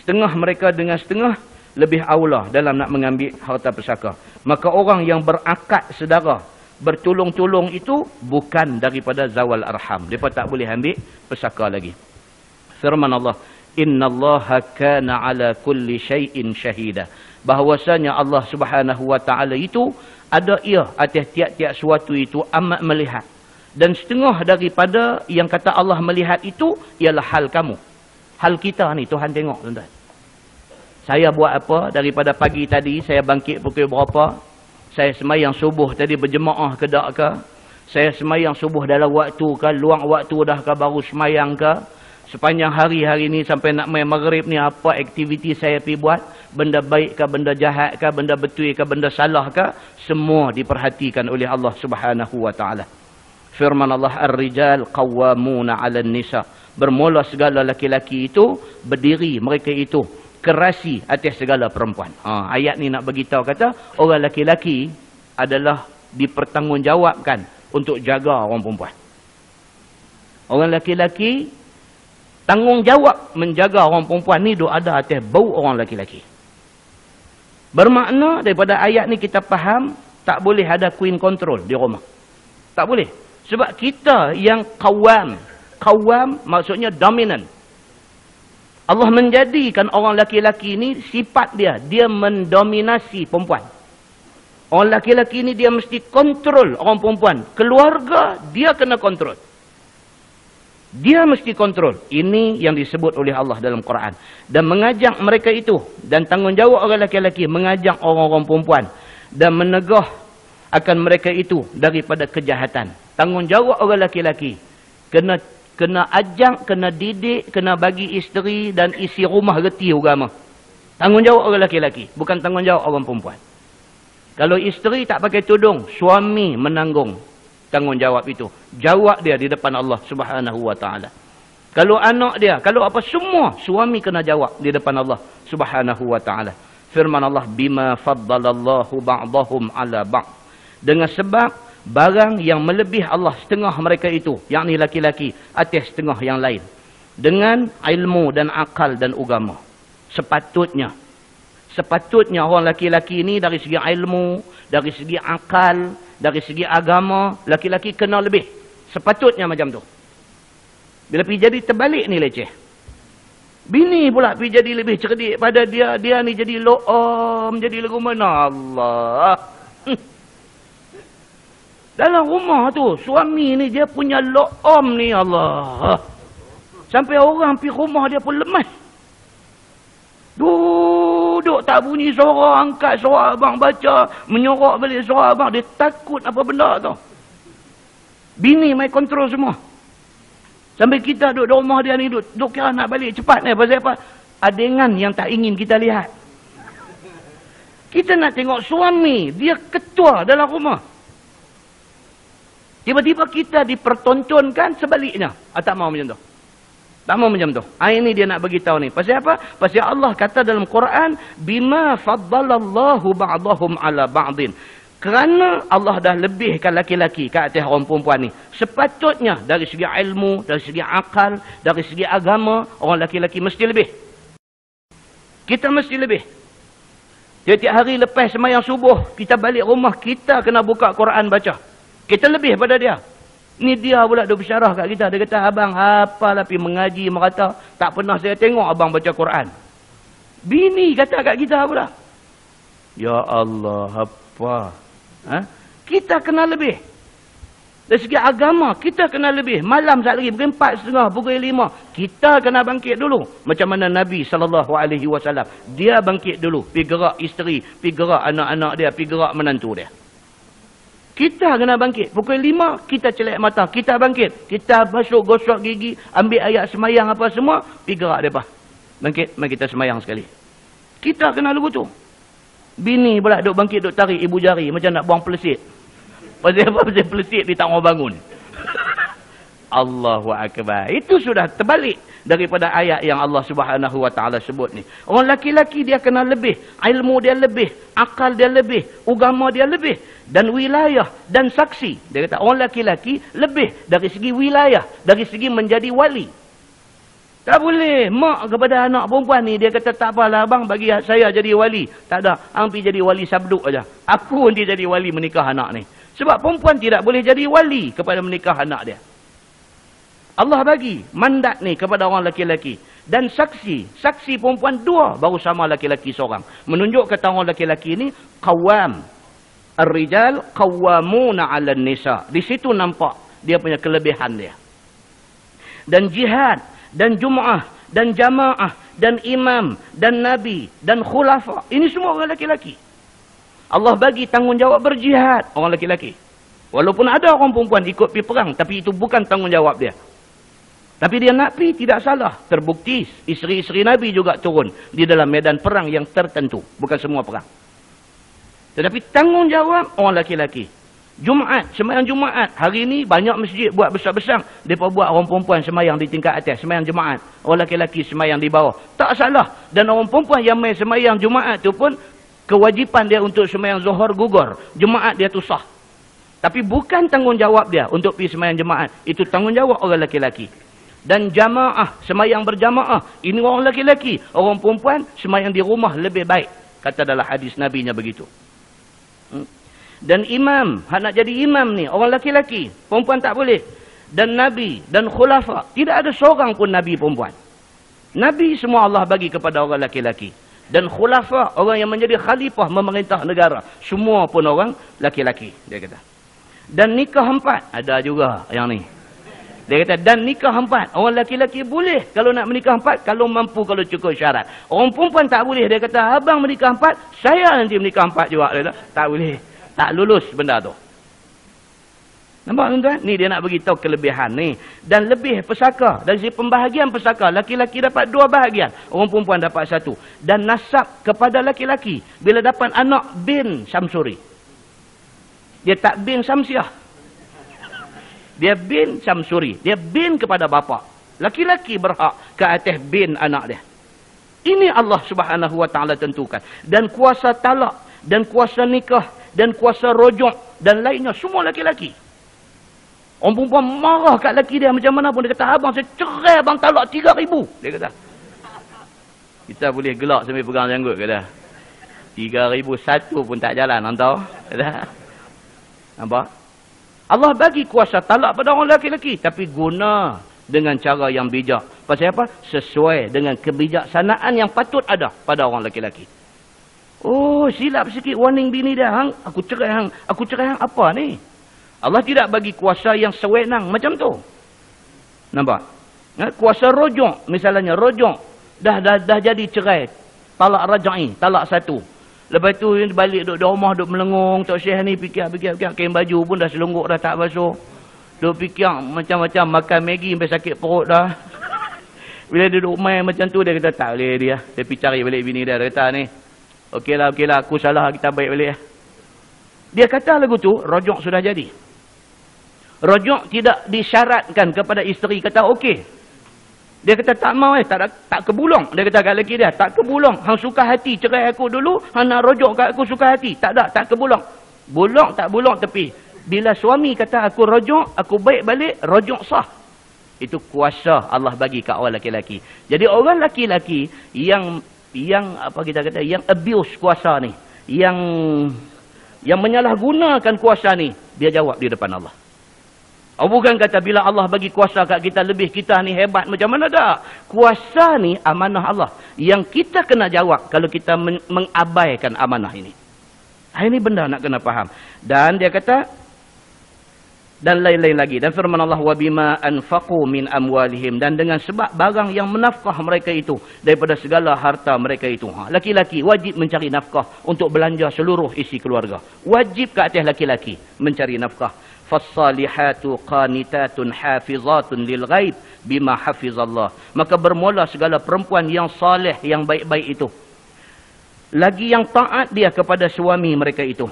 S1: Setengah mereka dengan setengah lebih aula dalam nak mengambil harta pesaka. Maka orang yang berakad sedara, bertolong-tolong itu bukan daripada zawal arham. Mereka tak boleh ambil pesaka lagi. Firman Allah, innallaha kana ala kulli syai'in syahida. Bahwasanya Allah Subhanahu wa taala itu ada ia atas tiap-tiap suatu itu amat melihat. Dan setengah daripada yang kata Allah melihat itu ialah hal kamu. Hal kita ni Tuhan tengok, tuan-tuan. Saya buat apa daripada pagi tadi, saya bangkit pukul berapa? Saya semayang subuh tadi berjemaah ke tak ke? Saya semayang subuh dalam waktu ke? Luang waktu dah ke baru semayang ke? Sepanjang hari-hari ni sampai nak main maghrib ni, apa aktiviti saya pergi buat? Benda baik ke, benda jahat ke, benda betul ke, benda salah ke? Semua diperhatikan oleh Allah Subhanahu wa ta'ala. Firman Allah, Ar-rijal qawwamuna 'alan nisa. Bermula segala laki-laki itu berdiri, mereka itu kerasi atas segala perempuan. Ayat ni nak beritahu kata orang laki-laki adalah dipertanggungjawabkan untuk jaga orang perempuan. Orang laki-laki tanggungjawab menjaga orang perempuan ni duk ada atas bau orang laki-laki. Bermakna daripada ayat ni kita faham tak boleh ada queen control di rumah. Tak boleh. Sebab kita yang qawwam. Qawwam maksudnya dominant. Allah menjadikan orang laki-laki ini sifat dia mendominasi perempuan. Orang laki-laki ini dia mesti kontrol orang perempuan. Keluarga dia kena kontrol. Dia mesti kontrol. Ini yang disebut oleh Allah dalam Quran. Dan mengajak mereka itu, dan tanggungjawab orang laki-laki mengajak orang-orang perempuan dan menegah akan mereka itu daripada kejahatan. Tanggungjawab orang laki-laki kena kena ajak, kena didik, kena bagi isteri dan isi rumah reti agama. Tanggungjawab orang lelaki-lelaki, bukan tanggungjawab orang perempuan. Kalau isteri tak pakai tudung, suami menanggung tanggungjawab itu. Jawab dia di depan Allah Subhanahu wa taala. Kalau anak dia, kalau apa semua, suami kena jawab di depan Allah Subhanahu wa taala. Firman Allah, bima faddalallahu ba'dahum ala ba'd. Dengan sebab barang yang melebih Allah setengah mereka itu, yakni laki-laki atas setengah yang lain, dengan ilmu dan akal dan agama. Sepatutnya orang laki-laki ini dari segi ilmu, dari segi akal, dari segi agama, laki-laki kena lebih. Sepatutnya macam tu. Bila pergi jadi terbalik ni leceh. Bini pula pergi jadi lebih cerdik pada dia. Dia ni jadi lo'om, jadi lagu mana Allah. Dalam rumah tu, suami ni dia punya lo'om ni Allah. Sampai orang pergi rumah dia pun lemas. Duduk tak bunyi suara, angkat suara abang baca, menyorok balik suara abang. Dia takut apa benda tu. Bini main kontrol semua. Sampai kita duduk di rumah dia ni, duduk kira nak balik cepat ni. Pasal apa? Adengan yang tak ingin kita lihat. Kita nak tengok suami, dia ketua dalam rumah. Tiba-tiba kita dipertontonkan sebaliknya. Tak mau macam tu. Tak mau macam tu. Ini dia nak beritahu ni. Pasal apa? Pasal Allah kata dalam Quran, bima faddalallahu ba'dahum ala ba'din. Kerana Allah dah lebihkan laki-laki ke atas orang perempuan ni. Sepatutnya dari segi ilmu, dari segi akal, dari segi agama, orang laki-laki mesti lebih. Kita mesti lebih. Tiap-tiap hari lepas sembahyang subuh, kita balik rumah, kita kena buka Quran baca. Kita lebih pada dia. Ni dia pula duk bersyarah kat kita. Dia kata, abang apalah pergi mengaji merata. Tak pernah saya tengok abang baca Quran. Bini kata kat kita pula. Ya Allah, apa? Kita kena lebih. Dari segi agama, kita kena lebih. Malam sat lagi, pukul 4:30, pukul 5. Kita kena bangkit dulu. Macam mana Nabi SAW. Dia bangkit dulu. Pergi gerak isteri, pergi gerak anak-anak dia, pergi gerak menantu dia. Kita kena bangkit. Pukul 5, kita celak mata. Kita bangkit. Kita masuk, gosok gigi, ambil ayat semayang apa semua, pergi gerak mereka. Bangkit, mari kita semayang sekali. Kita kena lugu tu. Bini pula duk bangkit, duk tarik ibu jari. Macam nak buang pelesit. Pasal apa? Pasal pelesit dia tak mau bangun. Allahu Akbar. Itu sudah terbalik daripada ayat yang Allah Subhanahu wa taala sebut ni. Orang laki-laki dia kena lebih, ilmu dia lebih, akal dia lebih, agama dia lebih, dan wilayah dan saksi. Dia kata orang laki-laki lebih dari segi wilayah, dari segi menjadi wali. Tak boleh mak kepada anak perempuan ni dia kata tak apalah abang bagi saya jadi wali. Tak ada, hang pergi jadi wali sabduk aja. Aku nanti jadi wali menikah anak ni. Sebab perempuan tidak boleh jadi wali kepada menikah anak dia. Allah bagi mandat ni kepada orang laki-laki. Dan saksi perempuan 2 baru sama laki-laki seorang. Menunjuk kata orang laki-laki ni qawwam. Ar-rijal qawwamuna 'alan nisa. Di situ nampak dia punya kelebihan dia. Dan jihad, dan Jum'ah, dan jamaah, dan imam, dan nabi, dan khulafa. Ini semua orang laki-laki. Allah bagi tanggungjawab berjihad orang laki-laki. Walaupun ada orang perempuan ikut pergi perang, tapi itu bukan tanggungjawab dia. Tapi dia nak pergi, tidak salah. Terbukti, isteri-isteri Nabi juga turun di dalam medan perang yang tertentu. Bukan semua perang. Tetapi tanggungjawab orang laki-laki. Jumaat, sembahyang Jumaat. Hari ini banyak masjid buat besar-besar. Mereka buat orang perempuan sembahyang di tingkat atas. Sembahyang Jumaat. Orang laki-laki sembahyang di bawah. Tak salah. Dan orang perempuan yang main sembahyang Jumaat tu pun, kewajipan dia untuk sembahyang Zuhur gugur. Jumaat dia tu sah. Tapi bukan tanggungjawab dia untuk pergi sembahyang Jumaat. Itu tanggungjawab orang laki-laki. Dan jamaah, sembahyang berjamaah. Ini orang laki-laki. Orang perempuan sembahyang di rumah lebih baik. Kata dalam hadis Nabi nya begitu. Dan imam, nak jadi imam ni orang laki-laki, perempuan tak boleh. Dan nabi dan khulafa, tidak ada seorang pun nabi perempuan. Nabi semua Allah bagi kepada orang laki-laki. Dan khulafa, orang yang menjadi khalifah memerintah negara, semua pun orang laki-laki, dia kata. Dan nikah 4 ada juga yang ni. Dia kata dan nikah 4, orang laki-laki boleh kalau nak menikah 4, kalau mampu, kalau cukup syarat. Orang perempuan tak boleh. Dia kata abang menikah 4, saya nanti menikah 4 juga. Dia kata, tak boleh. Tak lulus benda tu. Nampak tuan-tuan? Ni dia nak beritahu kelebihan ni. Dan lebih pesaka. Dari segi pembahagian pesaka, laki-laki dapat 2 bahagian. Orang perempuan dapat 1. Dan nasab kepada laki-laki. Bila dapat anak bin Syamsuri. Dia tak bin Syamsiah. Dia bin Syamsuri. Dia bin kepada bapa. Laki-laki berhak ke atas bin anak dia. Ini Allah Subhanahu Wa Taala tentukan. Dan kuasa talak. Dan kuasa nikah. Dan kuasa rojok. Dan lainnya. Semua laki-laki. Orang perempuan marah kat lelaki dia macam mana pun. Dia kata, abang saya cerai abang talak 3,000. Dia kata. Kita boleh gelak sambil pegang janggut. Kata. 3,001 pun tak jalan. Tahu? Kata. Nampak? Allah bagi kuasa talak pada orang lelaki-lelaki. Tapi guna dengan cara yang bijak. Pasal apa? Sesuai dengan kebijaksanaan yang patut ada pada orang lelaki-lelaki. Oh, silap sikit warning bini dia. Hang, aku cerai hang. Aku cerai hang apa ni? Allah tidak bagi kuasa yang sewenang macam tu. Nampak? Kuasa rojok. Misalnya rojok. Dah jadi cerai. Talak raja'i. Talak 1. Lepas tu balik duduk di rumah. Duduk melengung. Tok Syekh ni fikir. Kain baju pun dah selungguk dah tak basuh. Duduk fikir macam-macam. Makan Maggi sampai sakit perut dah. Bila dia duduk main macam tu. Dia kata tak boleh dia. Dia pergi cari balik bini dia. Dia kata ni. Okeylah. Aku salah. Kita baik balik. Dia kata lagu tu. Rojok sudah jadi. Rojok tidak disyaratkan kepada isteri. Kata okey. Dia kata tak mau tak kebulung. Dia kata kat lelaki dia. Tak kebulung. Hang suka hati cerai aku dulu. Hang nak rojok kat aku suka hati. Tak ada. Tak kebulung. Bulung tak bulung tepi. Bila suami kata aku rojok. Aku baik balik. Rojok sah. Itu kuasa Allah bagi kat orang lelaki-lelaki. Jadi orang lelaki-lelaki yang apa kita kata. Yang abuse kuasa ni. Yang menyalahgunakan kuasa ni. Dia jawab di depan Allah. Oh, bukan kata bila Allah bagi kuasa kat kita lebih kita ni hebat macam mana tak. Kuasa ni amanah Allah. Yang kita kena jawab kalau kita mengabaikan amanah ini. Ini benda nak kena faham. Dan dia kata, dan lain-lain lagi. Dan firman Allah, وَبِمَا أَنْفَقُوا مِنْ أَمْوَالِهِمْ. Dan dengan sebab barang yang menafkah mereka itu. Daripada segala harta mereka itu. Laki-laki wajib mencari nafkah untuk belanja seluruh isi keluarga. Wajib ke atas laki-laki mencari nafkah. فَالصَّالِحَاتُ قَانِتَاتٌ حَافِظَاتٌ لِلْغَيْبِ بِمَا حَفِظَ اللَّهِ. Maka bermula segala perempuan yang saleh, yang baik-baik itu. Lagi yang taat dia kepada suami mereka itu.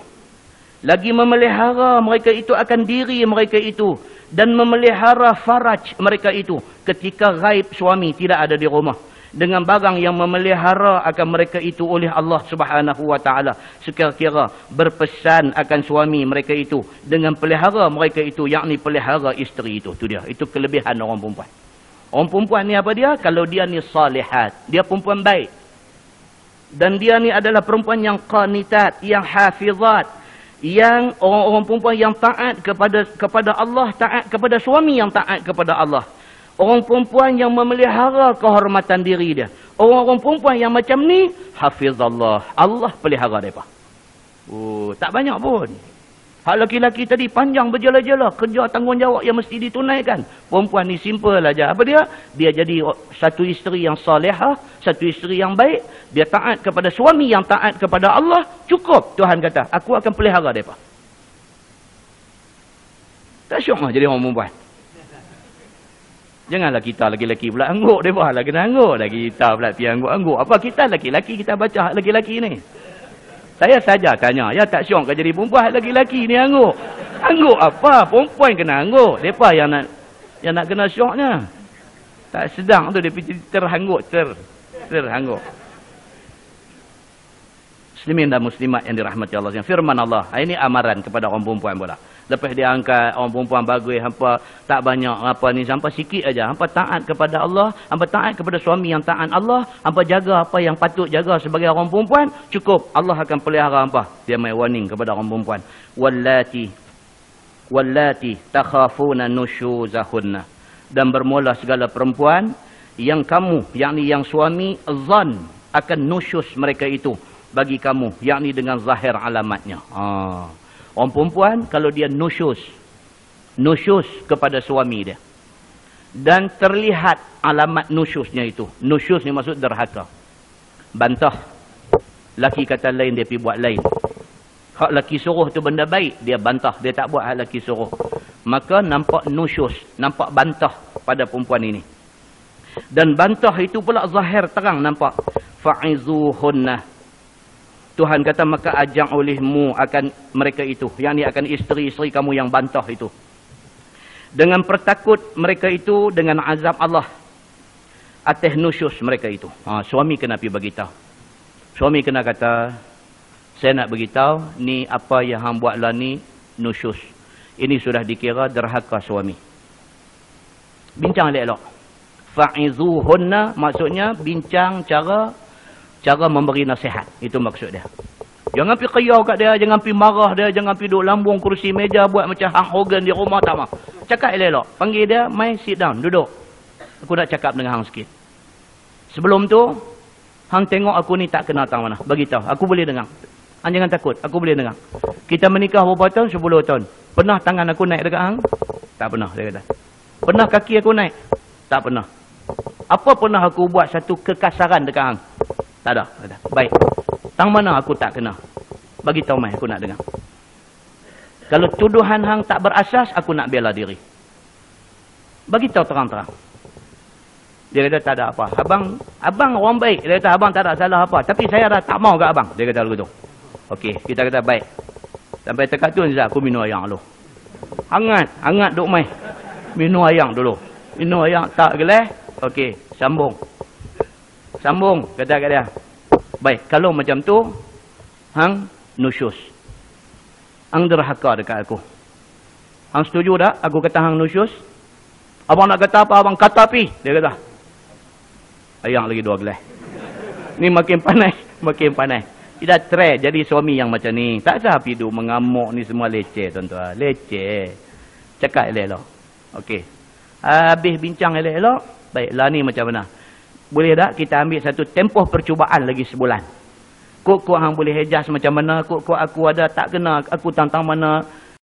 S1: Lagi memelihara mereka itu akan diri mereka itu. Dan memelihara faraj mereka itu. Ketika gaib suami tidak ada di rumah. Dengan barang yang memelihara akan mereka itu oleh Allah Subhanahu Wa Taala. Sekira-kira berpesan akan suami mereka itu. Dengan pelihara mereka itu. Yakni pelihara isteri itu. Itu dia. Itu kelebihan orang perempuan. Orang perempuan ni apa dia? Kalau dia ni salihat. Dia perempuan baik. Dan dia ni adalah perempuan yang qanitat. Yang hafizat. Yang orang-orang perempuan yang taat kepada Allah. Taat kepada suami yang taat kepada Allah. Orang perempuan yang memelihara kehormatan diri dia. Orang-orang perempuan yang macam ni, hafizallah. Allah pelihara mereka. Oh, tak banyak pun. Hak laki-laki tadi panjang berjela-jela. Kerja tanggungjawab yang mesti ditunaikan. Perempuan ni simple aja. Apa dia? Dia jadi satu isteri yang salihah. Satu isteri yang baik. Dia taat kepada suami yang taat kepada Allah. Cukup. Tuhan kata, aku akan pelihara mereka. Tak syok lah jadi orang perempuan. Janganlah kita laki-laki pula angguk. Mereka lah kena angguk. Kita pula pergi angguk-angguk. Apa kita laki-laki kita baca hak laki-laki ni? Saya saja tanya. Ya tak syok ke jadi perempuan hak laki-laki ni angguk? Angguk apa? Perempuan kena angguk. Mereka yang nak kena syoknya. Tak sedang tu dia terhanggut. Terhanggut. Muslimin dan muslimat yang dirahmati Allah. Firman Allah. Ini amaran kepada orang perempuan pula. Lepas dia angkat orang perempuan bagus, hampa tak banyak apa ni, hampa sikit aja. Hampa taat kepada Allah, hampa taat kepada suami yang taat Allah, hampa jaga apa yang patut jaga sebagai orang perempuan, cukup. Allah akan pelihara hampa. Dia mai warning kepada orang perempuan. Wallati takhafuna nushuzahunna. Dan bermula segala perempuan yang kamu, yakni yang suami zan akan nusyuz mereka itu bagi kamu, yakni dengan zahir alamatnya. Orang perempuan kalau dia nusyuz kepada suami dia. Dan terlihat alamat nusyuznya itu. Nusyuz ni maksud derhaka. Bantah. Laki kata lain, dia pergi buat lain. Hak laki suruh tu benda baik, dia bantah. Dia tak buat hak laki suruh. Maka nampak nusyus, nampak bantah pada perempuan ini. Dan bantah itu pula zahir terang nampak. Fa'izuhunna. Tuhan kata maka ajang olehmu akan mereka itu. Yang ni akan isteri-isteri kamu yang bantah itu. Dengan pertakut mereka itu dengan azab Allah. Atas nusyus mereka itu. Suami kena pergi beritahu. Suami kena kata, saya nak beritahu, ni apa yang hang buatlah ni nusyus. Ini sudah dikira derhaka suami. Bincang elok-elok. Fa'izuhunna maksudnya bincang cara memberi nasihat. Itu maksud dia. Jangan pergi kayau kat dia, jangan pergi marah dia, jangan pergi duduk lambung kursi meja buat macam hang organ di rumah, tak mah. Cakap elok-elok. Panggil dia, mai sit down, duduk. Aku nak cakap dengan hang sikit. Sebelum tu, hang tengok aku ni tak kenal tang mana. Bagitahu, aku boleh dengar. Hang jangan takut, aku boleh dengar. Kita menikah berapa tahun? 10 tahun. Pernah tangan aku naik dekat hang? Tak pernah, dia kata. Pernah kaki aku naik? Tak pernah. Apa pernah aku buat satu kekasaran dekat hang? Tak ada. Kata. Baik. Tang mana aku tak kena? Bagi tahu mai, aku nak dengar. Kalau tuduhan hang tak berasas, aku nak bela diri. Bagi tahu terang-terang. Dia kata tak ada apa. Abang orang baik. Dia kata abang tak ada salah apa. Tapi saya dah tak mau kat abang. Dia kata begitu. Okey, kita kata baik. Sampai dekat tu aku minum ayam dulu. Hangat duk mai. Minum ayam dulu. Minum ayam tak gelas. Okey, sambung. Kata kat dia. Baik, kalau macam tu hang nusyus. Hang derhaka dekat aku. Hang setuju tak aku kata hang nusyus? Abang nak kata apa? Abang kata pi. Dia kata. Ayam lagi 2 gelas. Ni makin panas. Tidak try jadi suami yang macam ni. Tak sah pidu mengamuk ni semua leceh tuan-tuan. Leceh. Cakap elok-elok. Okey. Habis bincang elok-elok. Baiklah ni macam mana? Boleh tak kita ambil satu tempoh percubaan lagi sebulan? Kok hang boleh adjust macam mana? Kok aku ada tak kena aku tantang mana?